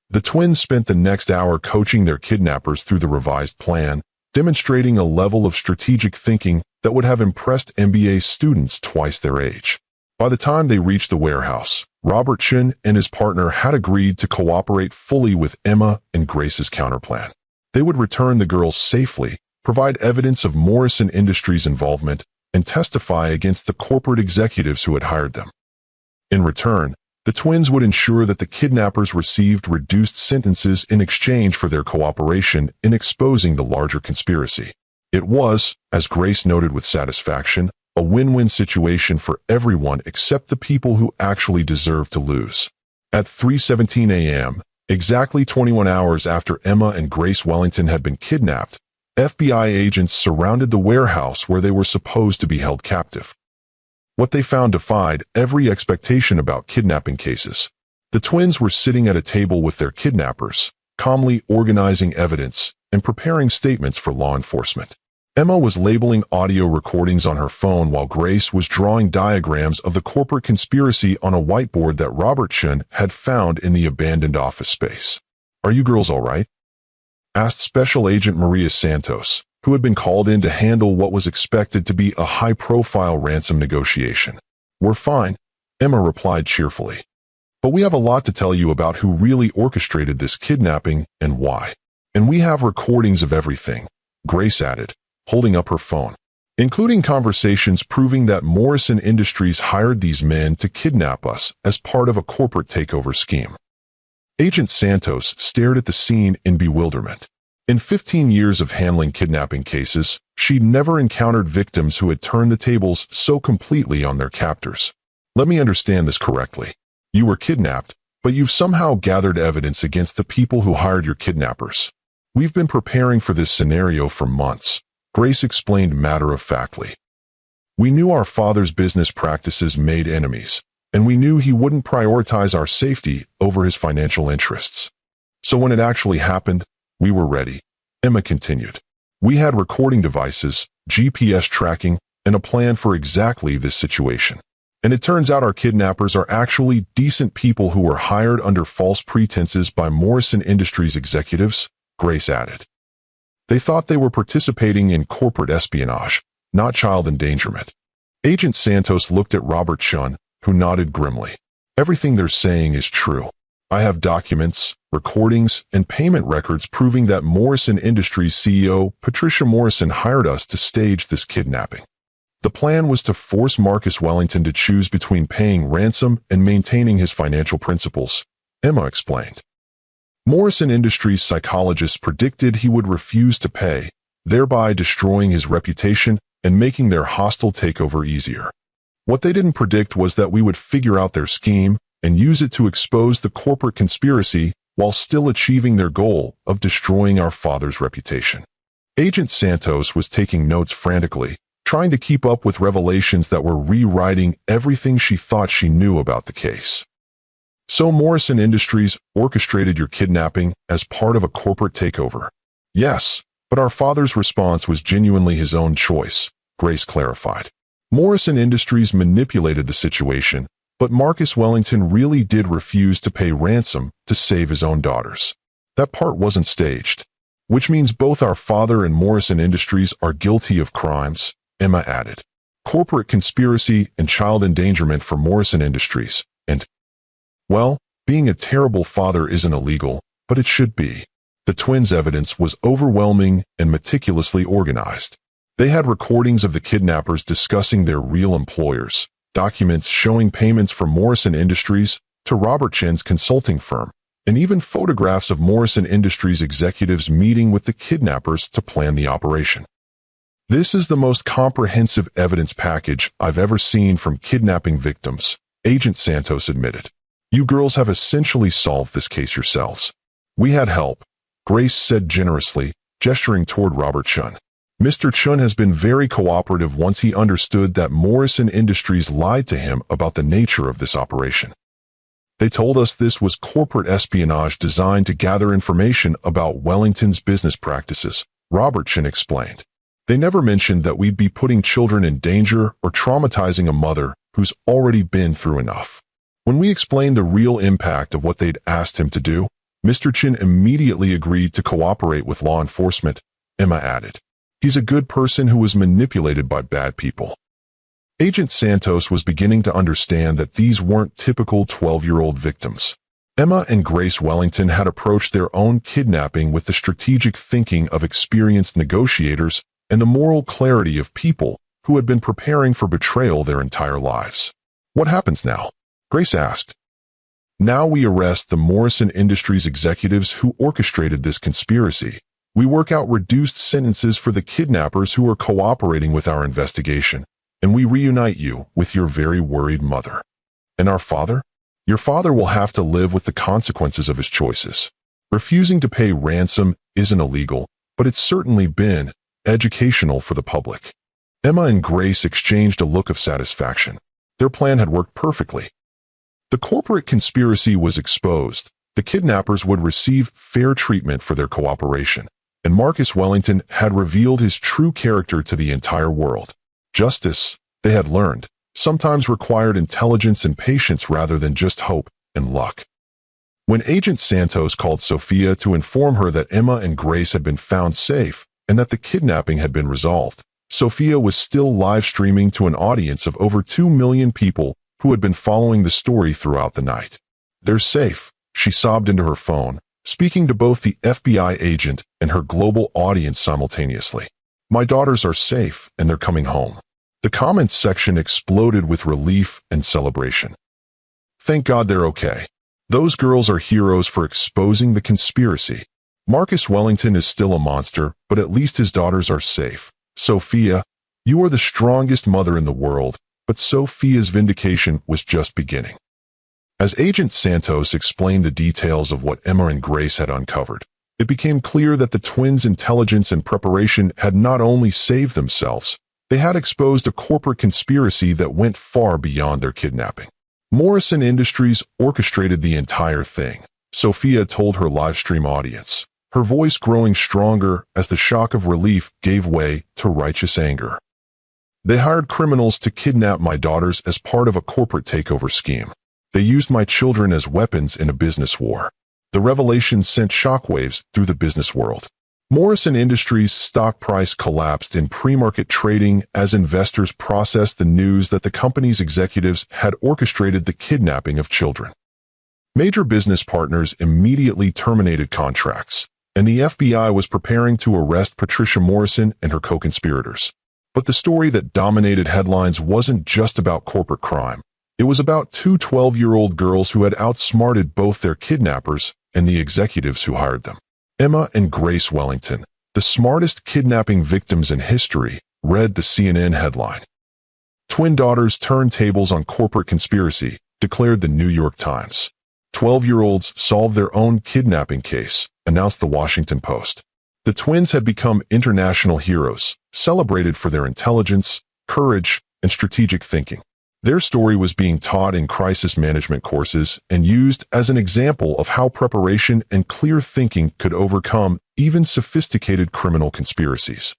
S1: The twins spent the next hour coaching their kidnappers through the revised plan, demonstrating a level of strategic thinking that would have impressed MBA students twice their age. By the time they reached the warehouse, Robert Chin and his partner had agreed to cooperate fully with Emma and Grace's counterplan. They would return the girls safely, provide evidence of Morrison Industries' involvement, and testify against the corporate executives who had hired them. In return, the twins would ensure that the kidnappers received reduced sentences in exchange for their cooperation in exposing the larger conspiracy. It was, as Grace noted with satisfaction, a win-win situation for everyone except the people who actually deserve to lose. At 3:17 a.m., exactly 21 hours after Emma and Grace Wellington had been kidnapped, FBI agents surrounded the warehouse where they were supposed to be held captive. What they found defied every expectation about kidnapping cases. The twins were sitting at a table with their kidnappers, calmly organizing evidence and preparing statements for law enforcement. Emma was labeling audio recordings on her phone while Grace was drawing diagrams of the corporate conspiracy on a whiteboard that Robert Chun had found in the abandoned office space. "Are you girls all right?" asked Special Agent Maria Santos, who had been called in to handle what was expected to be a high-profile ransom negotiation. "We're fine," Emma replied cheerfully. "But we have a lot to tell you about who really orchestrated this kidnapping and why. And we have recordings of everything," Grace added, holding up her phone, "including conversations proving that Morrison Industries hired these men to kidnap us as part of a corporate takeover scheme." Agent Santos stared at the scene in bewilderment. In 15 years of handling kidnapping cases, she'd never encountered victims who had turned the tables so completely on their captors. "Let me understand this correctly. You were kidnapped, but you've somehow gathered evidence against the people who hired your kidnappers." "We've been preparing for this scenario for months," Grace explained matter-of-factly. "We knew our father's business practices made enemies, and we knew he wouldn't prioritize our safety over his financial interests. So when it actually happened, we were ready," Emma continued. "We had recording devices, GPS tracking, and a plan for exactly this situation. And it turns out our kidnappers are actually decent people who were hired under false pretenses by Morrison Industries executives," Grace added. "They thought they were participating in corporate espionage, not child endangerment." Agent Santos looked at Robert Chun, who nodded grimly. "Everything they're saying is true. I have documents, recordings, and payment records proving that Morrison Industries CEO Patricia Morrison hired us to stage this kidnapping. The plan was to force Marcus Wellington to choose between paying ransom and maintaining his financial principles," Emma explained. "Morrison Industries psychologists predicted he would refuse to pay, thereby destroying his reputation and making their hostile takeover easier. What they didn't predict was that we would figure out their scheme and use it to expose the corporate conspiracy while still achieving their goal of destroying our father's reputation." Agent Santos was taking notes frantically, trying to keep up with revelations that were rewriting everything she thought she knew about the case. "So Morrison Industries orchestrated your kidnapping as part of a corporate takeover?" "Yes, but our father's response was genuinely his own choice," Grace clarified. "Morrison Industries manipulated the situation, but Marcus Wellington really did refuse to pay ransom to save his own daughters. That part wasn't staged. Which means both our father and Morrison Industries are guilty of crimes," Emma added. "Corporate conspiracy and child endangerment for Morrison Industries, and, well, being a terrible father isn't illegal, but it should be." The twins' evidence was overwhelming and meticulously organized. They had recordings of the kidnappers discussing their real employers, documents showing payments from Morrison Industries to Robert Chen's consulting firm, and even photographs of Morrison Industries executives meeting with the kidnappers to plan the operation. "This is the most comprehensive evidence package I've ever seen from kidnapping victims," Agent Santos admitted. "You girls have essentially solved this case yourselves." "We had help," Grace said generously, gesturing toward Robert Chun. "Mr. Chun has been very cooperative once he understood that Morrison Industries lied to him about the nature of this operation. They told us this was corporate espionage designed to gather information about Wellington's business practices," Robert Chun explained. "They never mentioned that we'd be putting children in danger or traumatizing a mother who's already been through enough." When we explained the real impact of what they'd asked him to do, Mr. Chin immediately agreed to cooperate with law enforcement, Emma added. "He's a good person who was manipulated by bad people." Agent Santos was beginning to understand that these weren't typical 12-year-old victims. Emma and Grace Wellington had approached their own kidnapping with the strategic thinking of experienced negotiators and the moral clarity of people who had been preparing for betrayal their entire lives. "What happens now?" Grace asked. "Now we arrest the Morrison Industries executives who orchestrated this conspiracy. We work out reduced sentences for the kidnappers who are cooperating with our investigation, and we reunite you with your very worried mother. And our father? Your father will have to live with the consequences of his choices. Refusing to pay ransom isn't illegal, but it's certainly been educational for the public. Emma and Grace exchanged a look of satisfaction. Their plan had worked perfectly. The corporate conspiracy was exposed. The kidnappers would receive fair treatment for their cooperation, and Marcus Wellington had revealed his true character to the entire world. Justice, they had learned, sometimes required intelligence and patience rather than just hope and luck. When Agent Santos called Sophia to inform her that Emma and Grace had been found safe and that the kidnapping had been resolved, Sophia was still live streaming to an audience of over 2 million people who had been following the story throughout the night. "They're safe," she sobbed into her phone, speaking to both the FBI agent and her global audience simultaneously. "My daughters are safe and they're coming home." The comments section exploded with relief and celebration. "Thank God they're okay. Those girls are heroes for exposing the conspiracy. Marcus Wellington is still a monster, but at least his daughters are safe. Sophia, you are the strongest mother in the world," but Sophia's vindication was just beginning. As Agent Santos explained the details of what Emma and Grace had uncovered, it became clear that the twins' intelligence and preparation had not only saved themselves, they had exposed a corporate conspiracy that went far beyond their kidnapping. Morrison Industries orchestrated the entire thing, Sophia told her livestream audience, her voice growing stronger as the shock of relief gave way to righteous anger. "They hired criminals to kidnap my daughters as part of a corporate takeover scheme. They used my children as weapons in a business war." The revelation sent shockwaves through the business world. Morrison Industries' stock price collapsed in pre-market trading as investors processed the news that the company's executives had orchestrated the kidnapping of children. Major business partners immediately terminated contracts, and the FBI was preparing to arrest Patricia Morrison and her co-conspirators. But the story that dominated headlines wasn't just about corporate crime. It was about two 12-year-old girls who had outsmarted both their kidnappers and the executives who hired them. Emma and Grace Wellington, the smartest kidnapping victims in history, read the CNN headline. "Twin daughters turn tables on corporate conspiracy," declared the New York Times. 12-year-olds solved their own kidnapping case, announced the Washington Post. The twins had become international heroes, celebrated for their intelligence, courage, and strategic thinking. Their story was being taught in crisis management courses and used as an example of how preparation and clear thinking could overcome even sophisticated criminal conspiracies.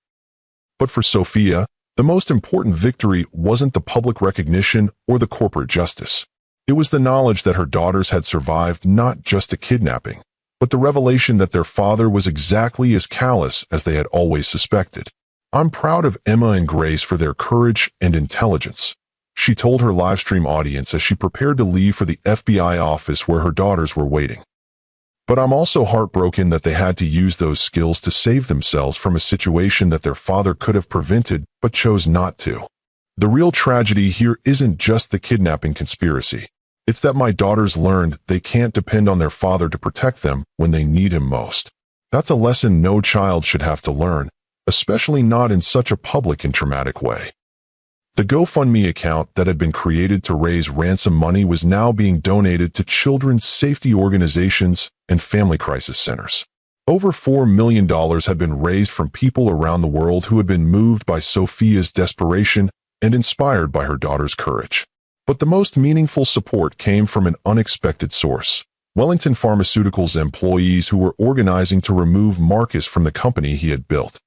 S1: But for Sophia, the most important victory wasn't the public recognition or the corporate justice. It was the knowledge that her daughters had survived not just a kidnapping, but the revelation that their father was exactly as callous as they had always suspected. "I'm proud of Emma and Grace for their courage and intelligence," she told her livestream audience as she prepared to leave for the FBI office where her daughters were waiting. "But I'm also heartbroken that they had to use those skills to save themselves from a situation that their father could have prevented but chose not to. The real tragedy here isn't just the kidnapping conspiracy. It's that my daughters learned they can't depend on their father to protect them when they need him most. That's a lesson no child should have to learn, especially not in such a public and traumatic way." The GoFundMe account that had been created to raise ransom money was now being donated to children's safety organizations and family crisis centers. Over $4 million had been raised from people around the world who had been moved by Sophia's desperation and inspired by her daughter's courage. But the most meaningful support came from an unexpected source: Wellington Pharmaceuticals employees who were organizing to remove Marcus from the company he had built.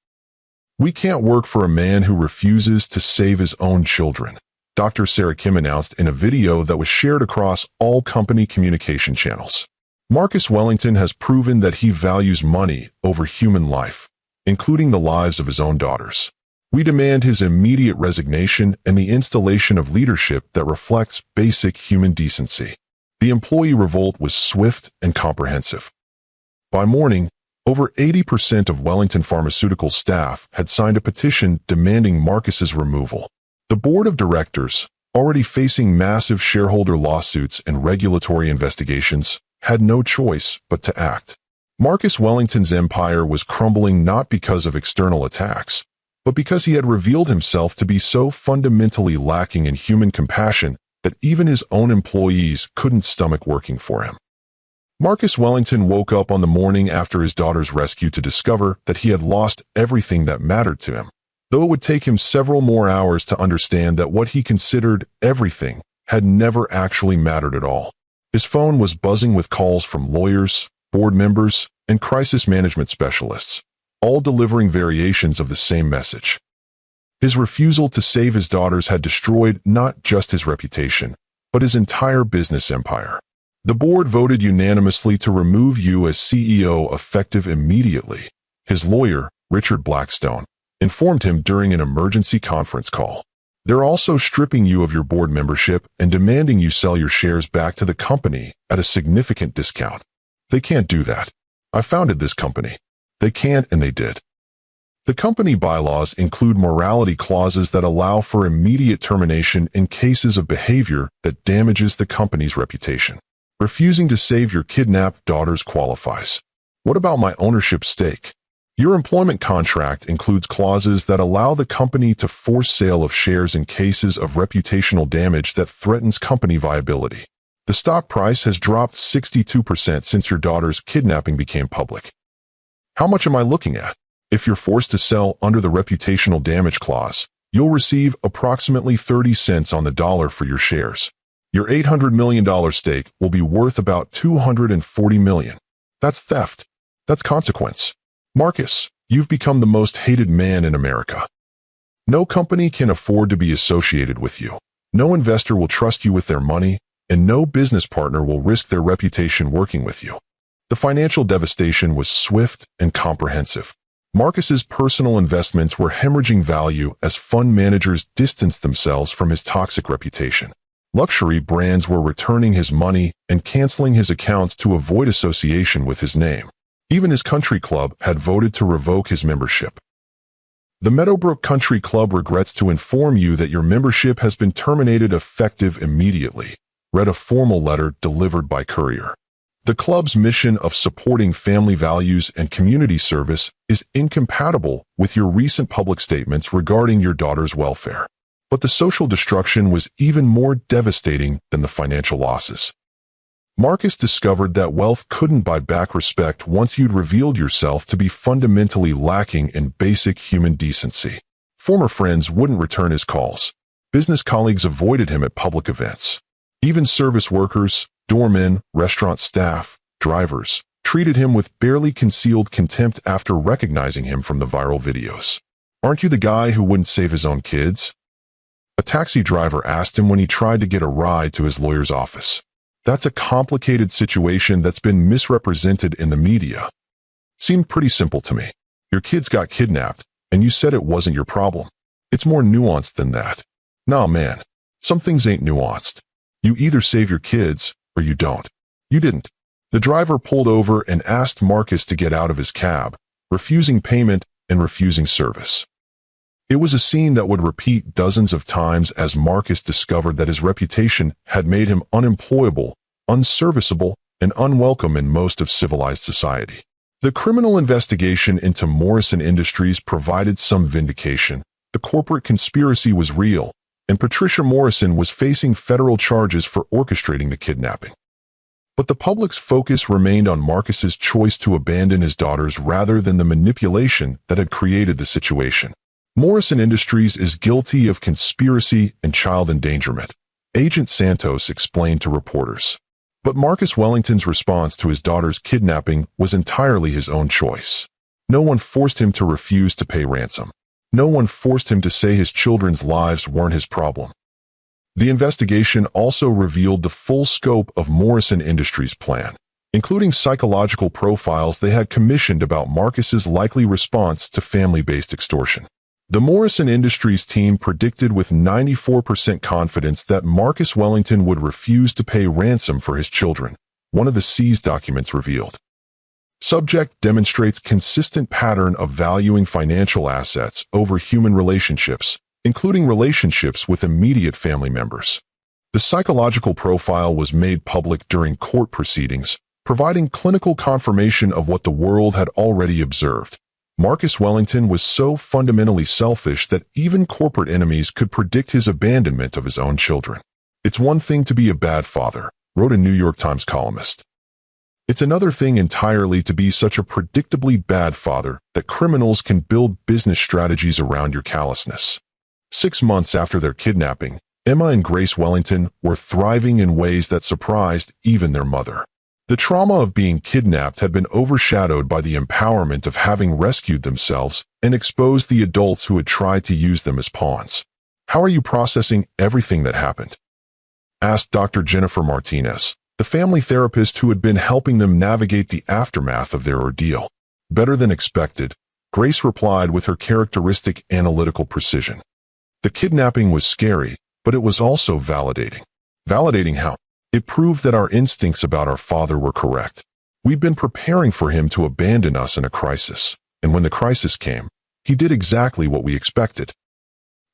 S1: "We can't work for a man who refuses to save his own children," Dr. Sarah Kim announced in a video that was shared across all company communication channels. "Marcus Wellington has proven that he values money over human life, including the lives of his own daughters. We demand his immediate resignation and the installation of leadership that reflects basic human decency." The employee revolt was swift and comprehensive. By morning, over 80% of Wellington Pharmaceuticals staff had signed a petition demanding Marcus's removal. The board of directors, already facing massive shareholder lawsuits and regulatory investigations, had no choice but to act. Marcus Wellington's empire was crumbling not because of external attacks, but because he had revealed himself to be so fundamentally lacking in human compassion that even his own employees couldn't stomach working for him. Marcus Wellington woke up on the morning after his daughter's rescue to discover that he had lost everything that mattered to him, though it would take him several more hours to understand that what he considered everything had never actually mattered at all. His phone was buzzing with calls from lawyers, board members, and crisis management specialists, all delivering variations of the same message. His refusal to save his daughters had destroyed not just his reputation, but his entire business empire. The board voted unanimously to remove you as CEO effective immediately, his lawyer, Richard Blackstone, informed him during an emergency conference call. They're also stripping you of your board membership and demanding you sell your shares back to the company at a significant discount. They can't do that. I founded this company. They can't, and they did. The company bylaws include morality clauses that allow for immediate termination in cases of behavior that damages the company's reputation. Refusing to save your kidnapped daughters qualifies. What about my ownership stake? Your employment contract includes clauses that allow the company to force sale of shares in cases of reputational damage that threatens company viability. The stock price has dropped 62% since your daughter's kidnapping became public. How much am I looking at? If you're forced to sell under the reputational damage clause, you'll receive approximately 30 cents on the dollar for your shares. Your $800 million stake will be worth about $240 million. That's theft. That's consequence. Marcus, you've become the most hated man in America. No company can afford to be associated with you. No investor will trust you with their money, and no business partner will risk their reputation working with you. The financial devastation was swift and comprehensive. Marcus's personal investments were hemorrhaging value as fund managers distanced themselves from his toxic reputation. Luxury brands were returning his money and canceling his accounts to avoid association with his name. Even his country club had voted to revoke his membership. The Meadowbrook Country Club regrets to inform you that your membership has been terminated effective immediately, read a formal letter delivered by courier. The club's mission of supporting family values and community service is incompatible with your recent public statements regarding your daughter's welfare. But the social destruction was even more devastating than the financial losses. Marcus discovered that wealth couldn't buy back respect once you'd revealed yourself to be fundamentally lacking in basic human decency. Former friends wouldn't return his calls. Business colleagues avoided him at public events. Even service workers, doormen, restaurant staff, drivers, treated him with barely concealed contempt after recognizing him from the viral videos. "Aren't you the guy who wouldn't save his own kids?" a taxi driver asked him when he tried to get a ride to his lawyer's office. That's a complicated situation that's been misrepresented in the media. Seemed pretty simple to me. Your kids got kidnapped, and you said it wasn't your problem. It's more nuanced than that. Nah, man. Some things ain't nuanced. You either save your kids, or you don't. You didn't. The driver pulled over and asked Marcus to get out of his cab, refusing payment and refusing service. It was a scene that would repeat dozens of times as Marcus discovered that his reputation had made him unemployable, unserviceable, and unwelcome in most of civilized society. The criminal investigation into Morrison Industries provided some vindication. The corporate conspiracy was real, and Patricia Morrison was facing federal charges for orchestrating the kidnapping. But the public's focus remained on Marcus's choice to abandon his daughters rather than the manipulation that had created the situation. Morrison Industries is guilty of conspiracy and child endangerment, Agent Santos explained to reporters. But Marcus Wellington's response to his daughter's kidnapping was entirely his own choice. No one forced him to refuse to pay ransom. No one forced him to say his children's lives weren't his problem. The investigation also revealed the full scope of Morrison Industries' plan, including psychological profiles they had commissioned about Marcus's likely response to family-based extortion. The Morrison Industries team predicted with 94% confidence that Marcus Wellington would refuse to pay ransom for his children, one of the seized documents revealed. Subject demonstrates consistent pattern of valuing financial assets over human relationships, including relationships with immediate family members. The psychological profile was made public during court proceedings, providing clinical confirmation of what the world had already observed. Marcus Wellington was so fundamentally selfish that even corporate enemies could predict his abandonment of his own children. "It's one thing to be a bad father," wrote a New York Times columnist. "It's another thing entirely to be such a predictably bad father that criminals can build business strategies around your callousness." 6 months after their kidnapping, Emma and Grace Wellington were thriving in ways that surprised even their mother. The trauma of being kidnapped had been overshadowed by the empowerment of having rescued themselves and exposed the adults who had tried to use them as pawns. "How are you processing everything that happened?" asked Dr. Jennifer Martinez, the family therapist who had been helping them navigate the aftermath of their ordeal. "Better than expected," Grace replied with her characteristic analytical precision. "The kidnapping was scary, but it was also validating." "Validating how?" "It proved that our instincts about our father were correct. We'd been preparing for him to abandon us in a crisis, and when the crisis came, he did exactly what we expected."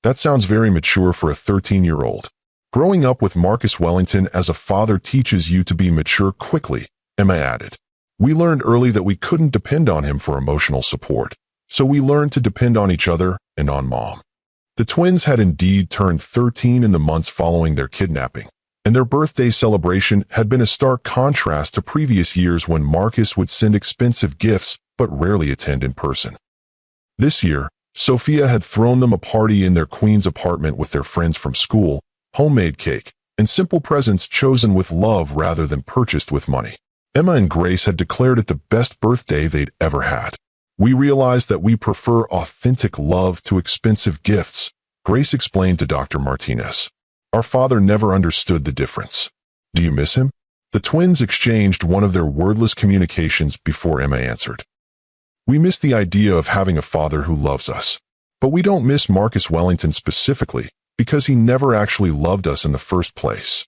S1: That sounds very mature for a 13-year-old. "Growing up with Marcus Wellington as a father teaches you to be mature quickly," Emma added. "We learned early that we couldn't depend on him for emotional support, so we learned to depend on each other and on Mom." The twins had indeed turned 13 in the months following their kidnapping, and their birthday celebration had been a stark contrast to previous years when Marcus would send expensive gifts but rarely attend in person. This year, Sophia had thrown them a party in their Queens apartment with their friends from school, homemade cake, and simple presents chosen with love rather than purchased with money. Emma and Grace had declared it the best birthday they'd ever had. "We realized that we prefer authentic love to expensive gifts," Grace explained to Dr. Martinez. "Our father never understood the difference." "Do you miss him?" The twins exchanged one of their wordless communications before Emma answered. "We miss the idea of having a father who loves us. But we don't miss Marcus Wellington specifically, because he never actually loved us in the first place."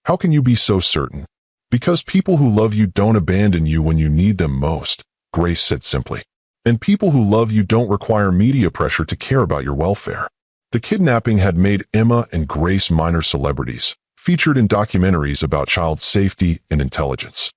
S1: "How can you be so certain?" "Because people who love you don't abandon you when you need them most," Grace said simply. "And people who love you don't require media pressure to care about your welfare." The kidnapping had made Emma and Grace minor celebrities, featured in documentaries about child safety and intelligence.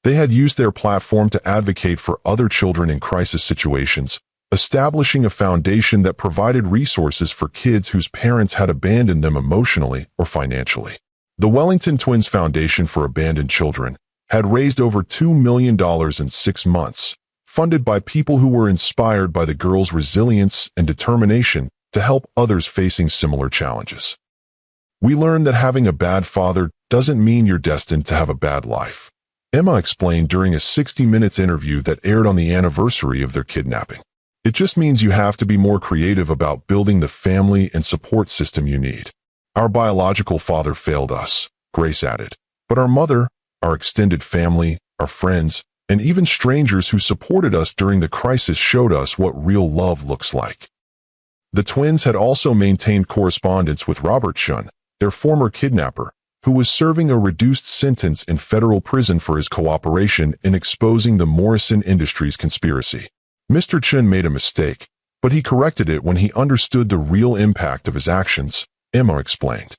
S1: They had used their platform to advocate for other children in crisis situations, establishing a foundation that provided resources for kids whose parents had abandoned them emotionally or financially. The Wellington Twins Foundation for Abandoned Children had raised over $2 million in 6 months, funded by people who were inspired by the girls' resilience and determination to help others facing similar challenges. "We learned that having a bad father doesn't mean you're destined to have a bad life," Emma explained during a 60 Minutes interview that aired on the anniversary of their kidnapping. "It just means you have to be more creative about building the family and support system you need. Our biological father failed us," Grace added, "but our mother, our extended family, our friends, and even strangers who supported us during the crisis showed us what real love looks like." The twins had also maintained correspondence with Robert Chun, their former kidnapper, who was serving a reduced sentence in federal prison for his cooperation in exposing the Morrison Industries conspiracy. "Mr. Chun made a mistake, but he corrected it when he understood the real impact of his actions," Emma explained.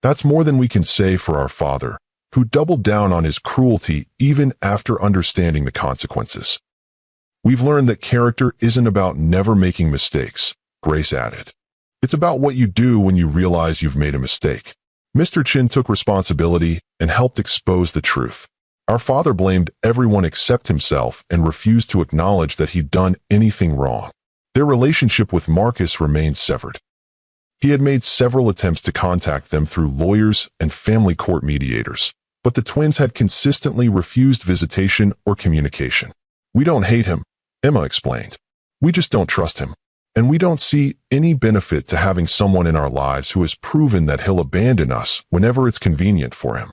S1: "That's more than we can say for our father, who doubled down on his cruelty even after understanding the consequences." "We've learned that character isn't about never making mistakes," Grace added. "It's about what you do when you realize you've made a mistake." Mr. Chin took responsibility and helped expose the truth. "Our father blamed everyone except himself and refused to acknowledge that he'd done anything wrong." Their relationship with Marcus remained severed. He had made several attempts to contact them through lawyers and family court mediators, but the twins had consistently refused visitation or communication. "We don't hate him," Emma explained. "We just don't trust him. And we don't see any benefit to having someone in our lives who has proven that he'll abandon us whenever it's convenient for him.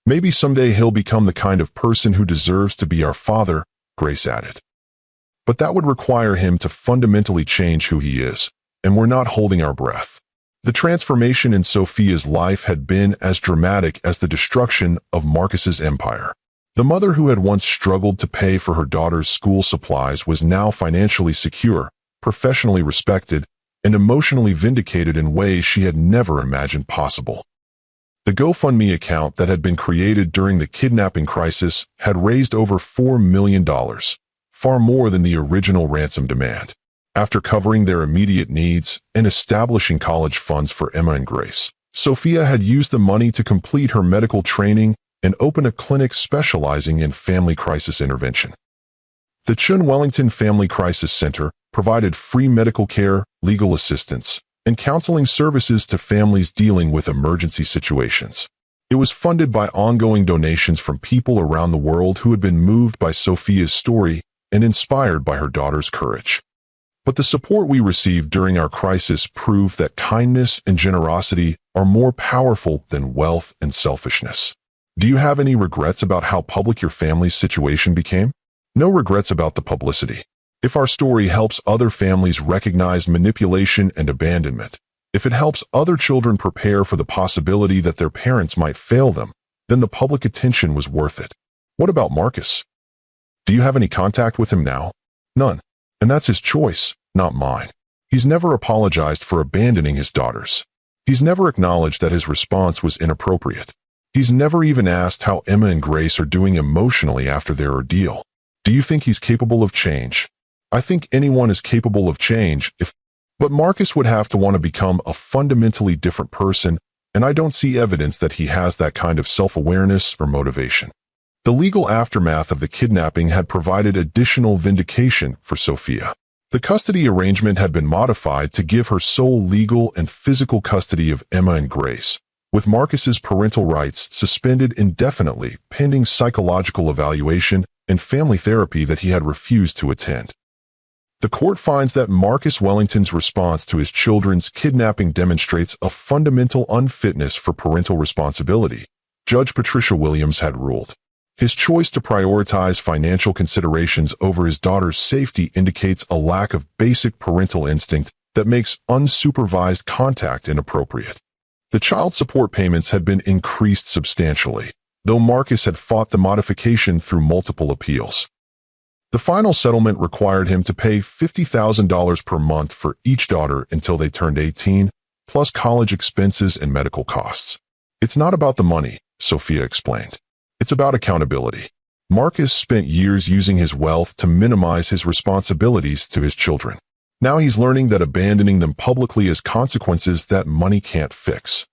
S1: Maybe someday he'll become the kind of person who deserves to be our father," Grace added. "But that would require him to fundamentally change who he is, and we're not holding our breath." The transformation in Sophia's life had been as dramatic as the destruction of Marcus's empire. The mother who had once struggled to pay for her daughter's school supplies was now financially secure, professionally respected, and emotionally vindicated in ways she had never imagined possible. The GoFundMe account that had been created during the kidnapping crisis had raised over $4 million, far more than the original ransom demand. After covering their immediate needs and establishing college funds for Emma and Grace, Sophia had used the money to complete her medical training and open a clinic specializing in family crisis intervention. The Chun Wellington Family Crisis Center provided free medical care, legal assistance, and counseling services to families dealing with emergency situations. It was funded by ongoing donations from people around the world who had been moved by Sophia's story and inspired by her daughter's courage. But the support we received during our crisis proved that kindness and generosity are more powerful than wealth and selfishness. Do you have any regrets about how public your family's situation became? No regrets about the publicity. If our story helps other families recognize manipulation and abandonment, if it helps other children prepare for the possibility that their parents might fail them, then the public attention was worth it. What about Marcus? Do you have any contact with him now? None. And that's his choice, not mine. He's never apologized for abandoning his daughters. He's never acknowledged that his response was inappropriate. He's never even asked how Emma and Grace are doing emotionally after their ordeal. Do you think he's capable of change? I think anyone is capable of change but Marcus would have to want to become a fundamentally different person, and I don't see evidence that he has that kind of self-awareness or motivation. The legal aftermath of the kidnapping had provided additional vindication for Sophia. The custody arrangement had been modified to give her sole legal and physical custody of Emma and Grace, with Marcus's parental rights suspended indefinitely pending psychological evaluation and family therapy that he had refused to attend. The court finds that Marcus Wellington's response to his children's kidnapping demonstrates a fundamental unfitness for parental responsibility, Judge Patricia Williams had ruled. His choice to prioritize financial considerations over his daughter's safety indicates a lack of basic parental instinct that makes unsupervised contact inappropriate. The child support payments had been increased substantially, though Marcus had fought the modification through multiple appeals. The final settlement required him to pay $50,000 per month for each daughter until they turned 18, plus college expenses and medical costs. It's not about the money, Sophia explained. It's about accountability. Marcus spent years using his wealth to minimize his responsibilities to his children. Now he's learning that abandoning them publicly has consequences that money can't fix.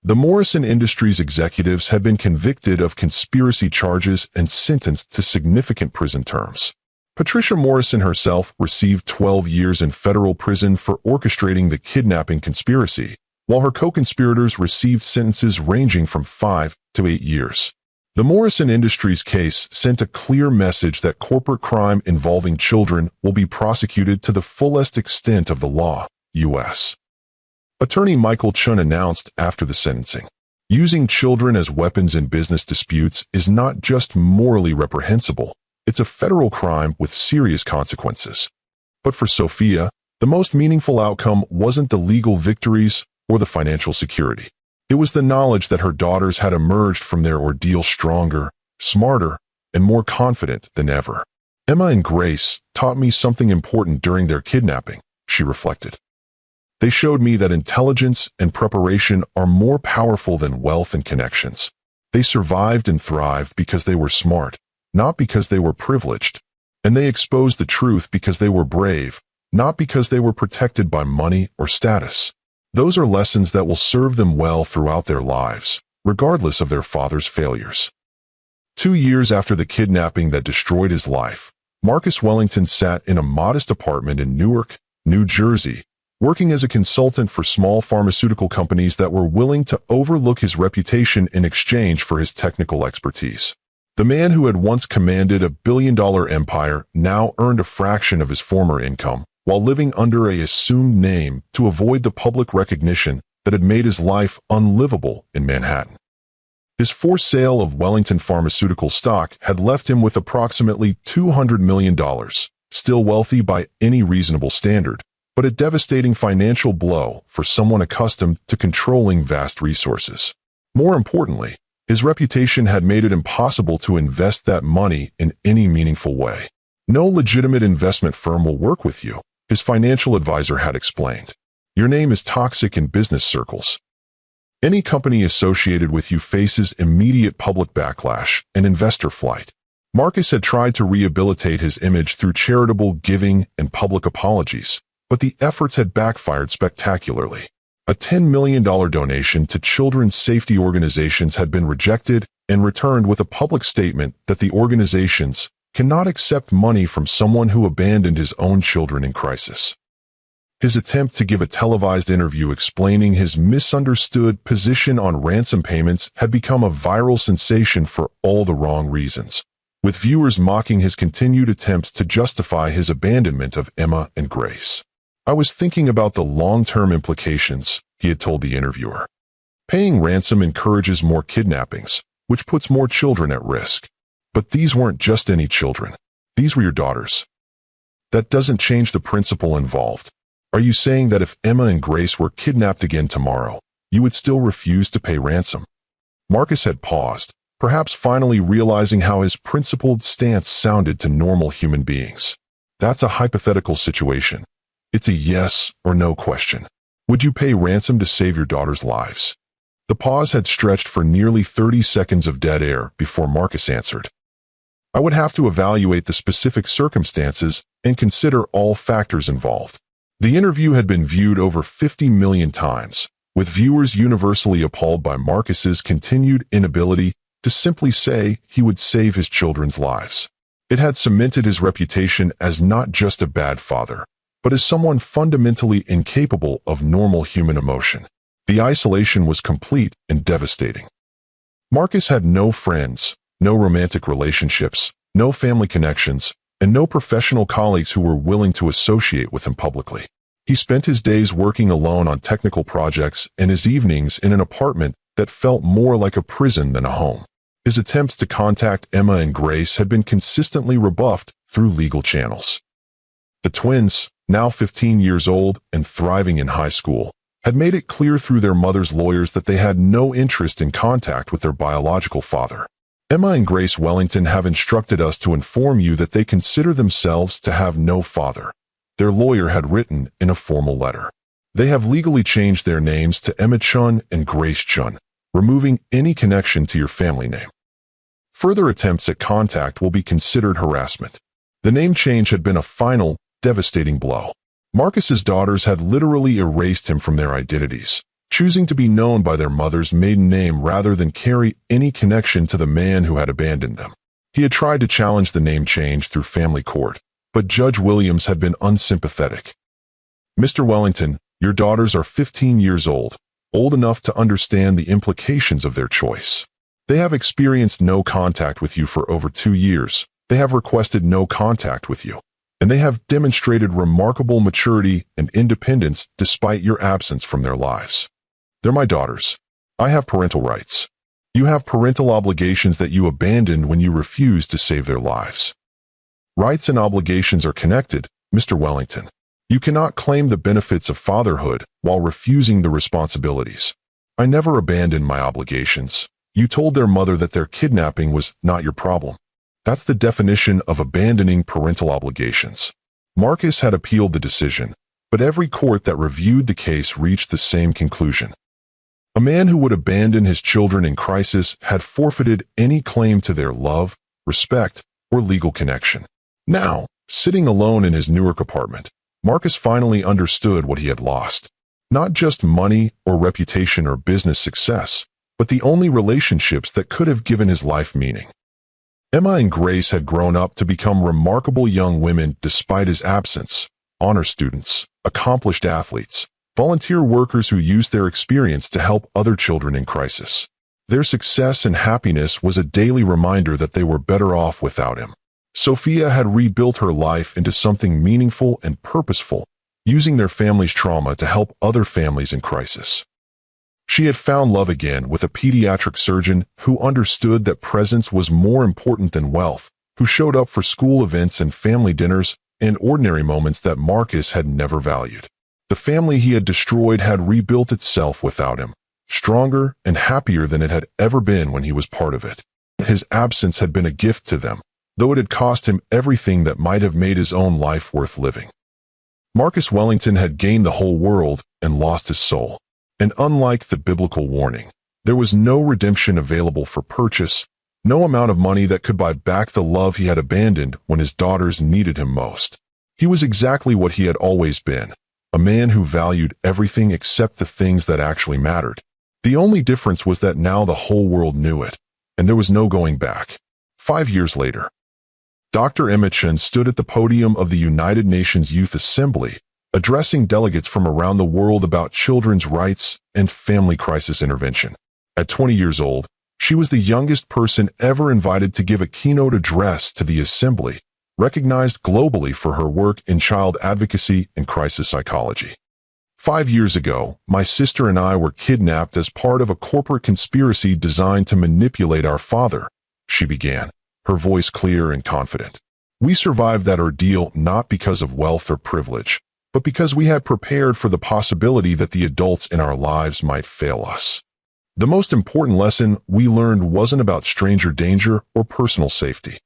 S1: The Morrison Industries executives had been convicted of conspiracy charges and sentenced to significant prison terms. Patricia Morrison herself received 12 years in federal prison for orchestrating the kidnapping conspiracy, while her co-conspirators received sentences ranging from 5 to 8 years. The Morrison Industries case sent a clear message that corporate crime involving children will be prosecuted to the fullest extent of the law, U.S. Attorney Michael Chun announced after the sentencing, using children as weapons in business disputes is not just morally reprehensible, it's a federal crime with serious consequences. But for Sophia, the most meaningful outcome wasn't the legal victories or the financial security. It was the knowledge that her daughters had emerged from their ordeal stronger, smarter, and more confident than ever. Emma and Grace taught me something important during their kidnapping, she reflected. They showed me that intelligence and preparation are more powerful than wealth and connections. They survived and thrived because they were smart, not because they were privileged. And they exposed the truth because they were brave, not because they were protected by money or status. Those are lessons that will serve them well throughout their lives, regardless of their father's failures. 2 years after the kidnapping that destroyed his life, Marcus Wellington sat in a modest apartment in Newark, New Jersey, working as a consultant for small pharmaceutical companies that were willing to overlook his reputation in exchange for his technical expertise. The man who had once commanded a billion-dollar empire now earned a fraction of his former income, while living under an assumed name to avoid the public recognition that had made his life unlivable in Manhattan. His forced sale of Wellington Pharmaceutical stock had left him with approximately $200 million, still wealthy by any reasonable standard, but a devastating financial blow for someone accustomed to controlling vast resources. More importantly, his reputation had made it impossible to invest that money in any meaningful way. No legitimate investment firm will work with you, his financial advisor had explained. Your name is toxic in business circles. Any company associated with you faces immediate public backlash and investor flight. Marcus had tried to rehabilitate his image through charitable giving and public apologies, but the efforts had backfired spectacularly. A $10 million donation to children's safety organizations had been rejected and returned with a public statement that the organizations cannot accept money from someone who abandoned his own children in crisis. His attempt to give a televised interview explaining his misunderstood position on ransom payments had become a viral sensation for all the wrong reasons, with viewers mocking his continued attempts to justify his abandonment of Emma and Grace. "I was thinking about the long-term implications," he had told the interviewer. "Paying ransom encourages more kidnappings, which puts more children at risk. But these weren't just any children. These were your daughters. That doesn't change the principle involved. Are you saying that if Emma and Grace were kidnapped again tomorrow, you would still refuse to pay ransom?" Marcus had paused, perhaps finally realizing how his principled stance sounded to normal human beings. "That's a hypothetical situation. It's a yes or no question. Would you pay ransom to save your daughters' lives?" The pause had stretched for nearly 30 seconds of dead air before Marcus answered. "I would have to evaluate the specific circumstances and consider all factors involved." The interview had been viewed over 50 million times, with viewers universally appalled by Marcus's continued inability to simply say he would save his children's lives. It had cemented his reputation as not just a bad father, but as someone fundamentally incapable of normal human emotion. The isolation was complete and devastating. Marcus had no friends, no romantic relationships, no family connections, and no professional colleagues who were willing to associate with him publicly. He spent his days working alone on technical projects and his evenings in an apartment that felt more like a prison than a home. His attempts to contact Emma and Grace had been consistently rebuffed through legal channels. The twins, now 15 years old and thriving in high school, had made it clear through their mother's lawyers that they had no interest in contact with their biological father. "Emma and Grace Wellington have instructed us to inform you that they consider themselves to have no father," their lawyer had written in a formal letter. "They have legally changed their names to Emma Chun and Grace Chun, removing any connection to your family name. Further attempts at contact will be considered harassment." The name change had been a final, devastating blow. Marcus's daughters had literally erased him from their identities, choosing to be known by their mother's maiden name rather than carry any connection to the man who had abandoned them. He had tried to challenge the name change through family court, but Judge Williams had been unsympathetic. "Mr. Wellington, your daughters are 15 years old enough to understand the implications of their choice. They have experienced no contact with you for over 2 years. They have requested no contact with you, and they have demonstrated remarkable maturity and independence despite your absence from their lives. They're my daughters. I have parental rights. You have parental obligations that you abandoned when you refused to save their lives. Rights and obligations are connected, Mr. Wellington. You cannot claim the benefits of fatherhood while refusing the responsibilities. I never abandoned my obligations. You told their mother that their kidnapping was not your problem. That's the definition of abandoning parental obligations." Marcus had appealed the decision, but every court that reviewed the case reached the same conclusion. A man who would abandon his children in crisis had forfeited any claim to their love, respect, or legal connection. Now, sitting alone in his Newark apartment, Marcus finally understood what he had lost. Not just money or reputation or business success, but the only relationships that could have given his life meaning. Emma and Grace had grown up to become remarkable young women despite his absence, honor students, accomplished athletes, volunteer workers who used their experience to help other children in crisis. Their success and happiness was a daily reminder that they were better off without him. Sophia had rebuilt her life into something meaningful and purposeful, using their family's trauma to help other families in crisis. She had found love again with a pediatric surgeon who understood that presence was more important than wealth, who showed up for school events and family dinners and ordinary moments that Marcus had never valued. The family he had destroyed had rebuilt itself without him, stronger and happier than it had ever been when he was part of it. His absence had been a gift to them, though it had cost him everything that might have made his own life worth living. Marcus Wellington had gained the whole world and lost his soul. And unlike the biblical warning, there was no redemption available for purchase, No amount of money that could buy back the love he had abandoned when his daughters needed him most. He was exactly what he had always been, a man who valued everything except the things that actually mattered. The only difference was that now the whole world knew it, and there was no going back. 5 years later, Dr. Emma Chen stood at the podium of the United Nations Youth Assembly, addressing delegates from around the world about children's rights and family crisis intervention. At 20 years old, she was the youngest person ever invited to give a keynote address to the assembly, recognized globally for her work in child advocacy and crisis psychology. 5 years ago, my sister and I were kidnapped as part of a corporate conspiracy designed to manipulate our father, she began, her voice clear and confident. We survived that ordeal not because of wealth or privilege, but because we had prepared for the possibility that the adults in our lives might fail us. The most important lesson we learned wasn't about stranger danger or personal safety.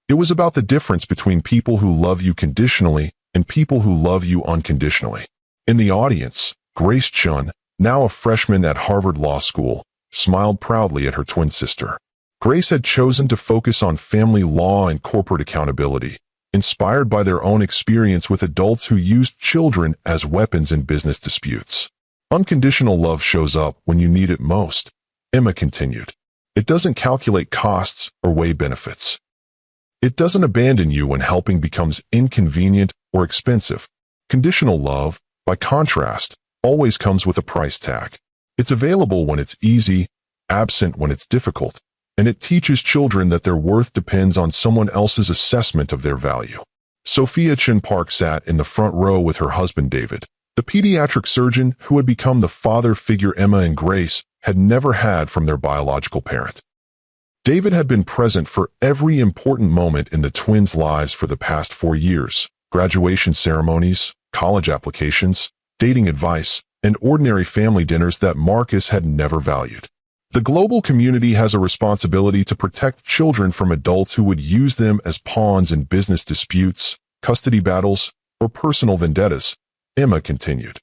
S1: It was about the difference between people who love you conditionally and people who love you unconditionally. In the audience, Grace Chun, now a freshman at Harvard Law School, smiled proudly at her twin sister. Grace had chosen to focus on family law and corporate accountability, inspired by their own experience with adults who used children as weapons in business disputes. Unconditional love shows up when you need it most, Emma continued. It doesn't calculate costs or weigh benefits. It doesn't abandon you when helping becomes inconvenient or expensive. Conditional love, by contrast, always comes with a price tag. It's available when it's easy, absent when it's difficult, and it teaches children that their worth depends on someone else's assessment of their value. Sophia Chin Park sat in the front row with her husband David, the pediatric surgeon who had become the father figure Emma and Grace had never had from their biological parent. David had been present for every important moment in the twins' lives for the past 4 years: graduation ceremonies, college applications, dating advice, and ordinary family dinners that Marcus had never valued. The global community has a responsibility to protect children from adults who would use them as pawns in business disputes, custody battles, or personal vendettas, Emma continued.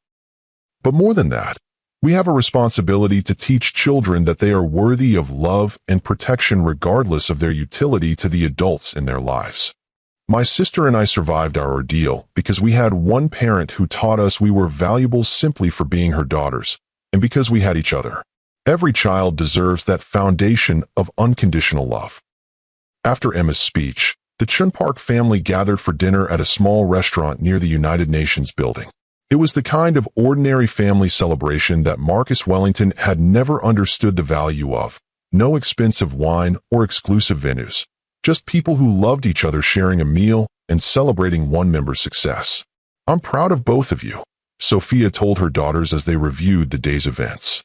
S1: But more than that, we have a responsibility to teach children that they are worthy of love and protection regardless of their utility to the adults in their lives. My sister and I survived our ordeal because we had one parent who taught us we were valuable simply for being her daughters, and because we had each other. Every child deserves that foundation of unconditional love. After Emma's speech, the Chun Park family gathered for dinner at a small restaurant near the United Nations building. It was the kind of ordinary family celebration that Marcus Wellington had never understood the value of. No expensive wine or exclusive venues. Just people who loved each other sharing a meal and celebrating one member's success. I'm proud of both of you, Sophia told her daughters as they reviewed the day's events.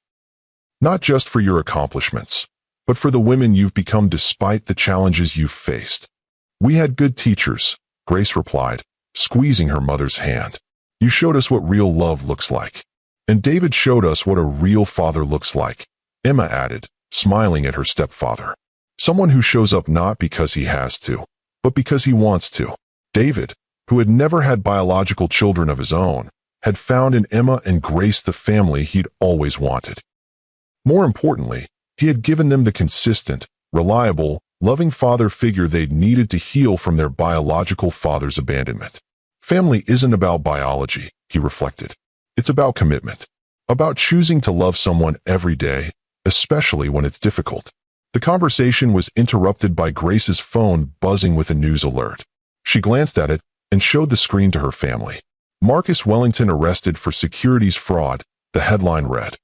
S1: Not just for your accomplishments, but for the women you've become despite the challenges you've faced. We had good teachers, Grace replied, squeezing her mother's hand. You showed us what real love looks like. And David showed us what a real father looks like, Emma added, smiling at her stepfather. Someone who shows up not because he has to, but because he wants to. David, who had never had biological children of his own, had found in Emma and Grace the family he'd always wanted. More importantly, he had given them the consistent, reliable, loving father figure they'd needed to heal from their biological father's abandonment. Family isn't about biology, he reflected. It's about commitment. About choosing to love someone every day, especially when it's difficult. The conversation was interrupted by Grace's phone buzzing with a news alert. She glanced at it and showed the screen to her family. Marcus Wellington arrested for securities fraud, the headline read.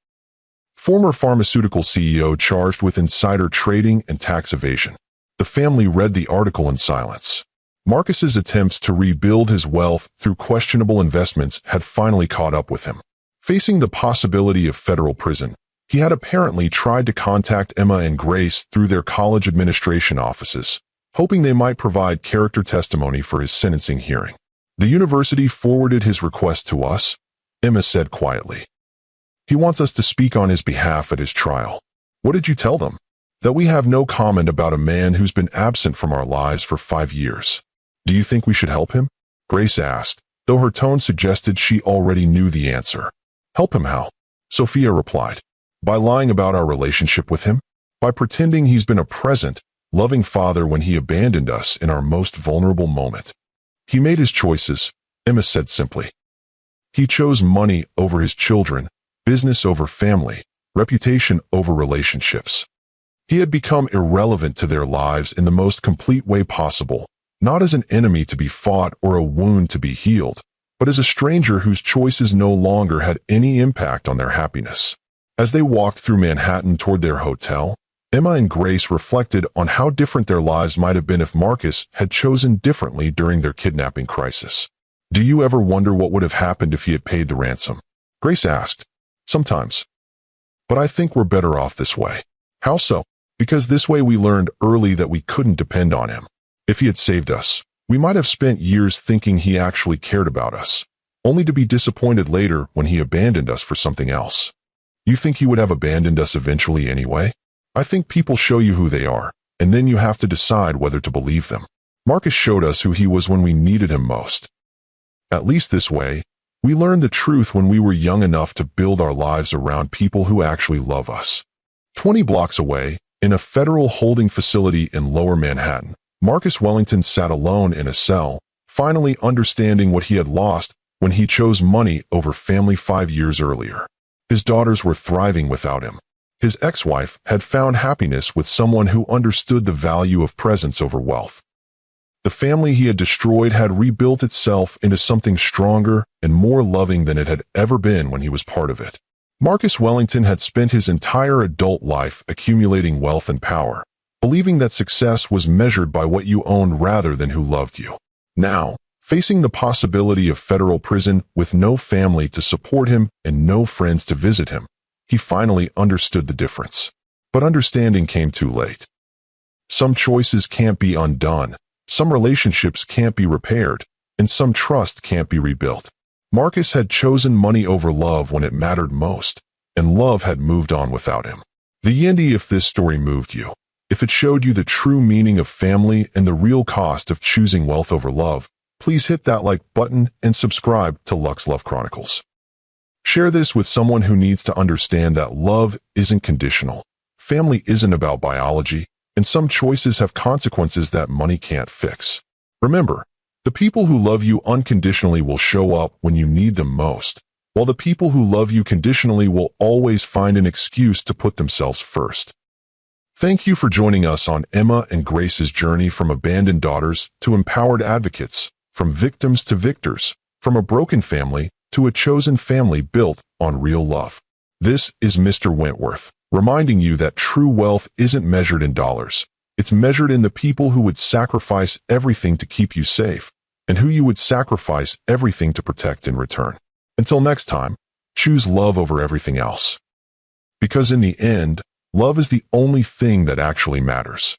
S1: Former pharmaceutical CEO charged with insider trading and tax evasion. The family read the article in silence. Marcus's attempts to rebuild his wealth through questionable investments had finally caught up with him. Facing the possibility of federal prison, he had apparently tried to contact Emma and Grace through their college administration offices, hoping they might provide character testimony for his sentencing hearing. The university forwarded his request to us, Emma said quietly. He wants us to speak on his behalf at his trial. What did you tell them? That we have no comment about a man who's been absent from our lives for 5 years. Do you think we should help him? Grace asked, though her tone suggested she already knew the answer. Help him how? Sophia replied. By lying about our relationship with him? By pretending he's been a present, loving father when he abandoned us in our most vulnerable moment. He made his choices, Emma said simply. He chose money over his children, business over family, reputation over relationships. He had become irrelevant to their lives in the most complete way possible, not as an enemy to be fought or a wound to be healed, but as a stranger whose choices no longer had any impact on their happiness. As they walked through Manhattan toward their hotel, Emma and Grace reflected on how different their lives might have been if Marcus had chosen differently during their kidnapping crisis. Do you ever wonder what would have happened if he had paid the ransom? Grace asked. Sometimes. But I think we're better off this way. How so? Because this way we learned early that we couldn't depend on him. If he had saved us, we might have spent years thinking he actually cared about us, only to be disappointed later when he abandoned us for something else. You think he would have abandoned us eventually anyway? I think people show you who they are, and then you have to decide whether to believe them. Marcus showed us who he was when we needed him most. At least this way, we learned the truth when we were young enough to build our lives around people who actually love us. 20 blocks away, in a federal holding facility in Lower Manhattan, Marcus Wellington sat alone in a cell, finally understanding what he had lost when he chose money over family 5 years earlier. His daughters were thriving without him. His ex-wife had found happiness with someone who understood the value of presence over wealth. The family he had destroyed had rebuilt itself into something stronger and more loving than it had ever been when he was part of it. Marcus Wellington had spent his entire adult life accumulating wealth and power, believing that success was measured by what you owned rather than who loved you. Now, facing the possibility of federal prison with no family to support him and no friends to visit him, he finally understood the difference. But understanding came too late. Some choices can't be undone, some relationships can't be repaired, and some trust can't be rebuilt. Marcus had chosen money over love when it mattered most, and love had moved on without him. The Yendi, if this story moved you, if it showed you the true meaning of family and the real cost of choosing wealth over love, please hit that like button and subscribe to Lux Love Chronicles. Share this with someone who needs to understand that love isn't conditional, family isn't about biology, and some choices have consequences that money can't fix. Remember, the people who love you unconditionally will show up when you need them most, while the people who love you conditionally will always find an excuse to put themselves first. Thank you for joining us on Emma and Grace's journey from abandoned daughters to empowered advocates, from victims to victors, from a broken family to a chosen family built on real love. This is Mr. Wentworth, reminding you that true wealth isn't measured in dollars. It's measured in the people who would sacrifice everything to keep you safe, and who you would sacrifice everything to protect in return. Until next time, choose love over everything else. Because in the end, love is the only thing that actually matters.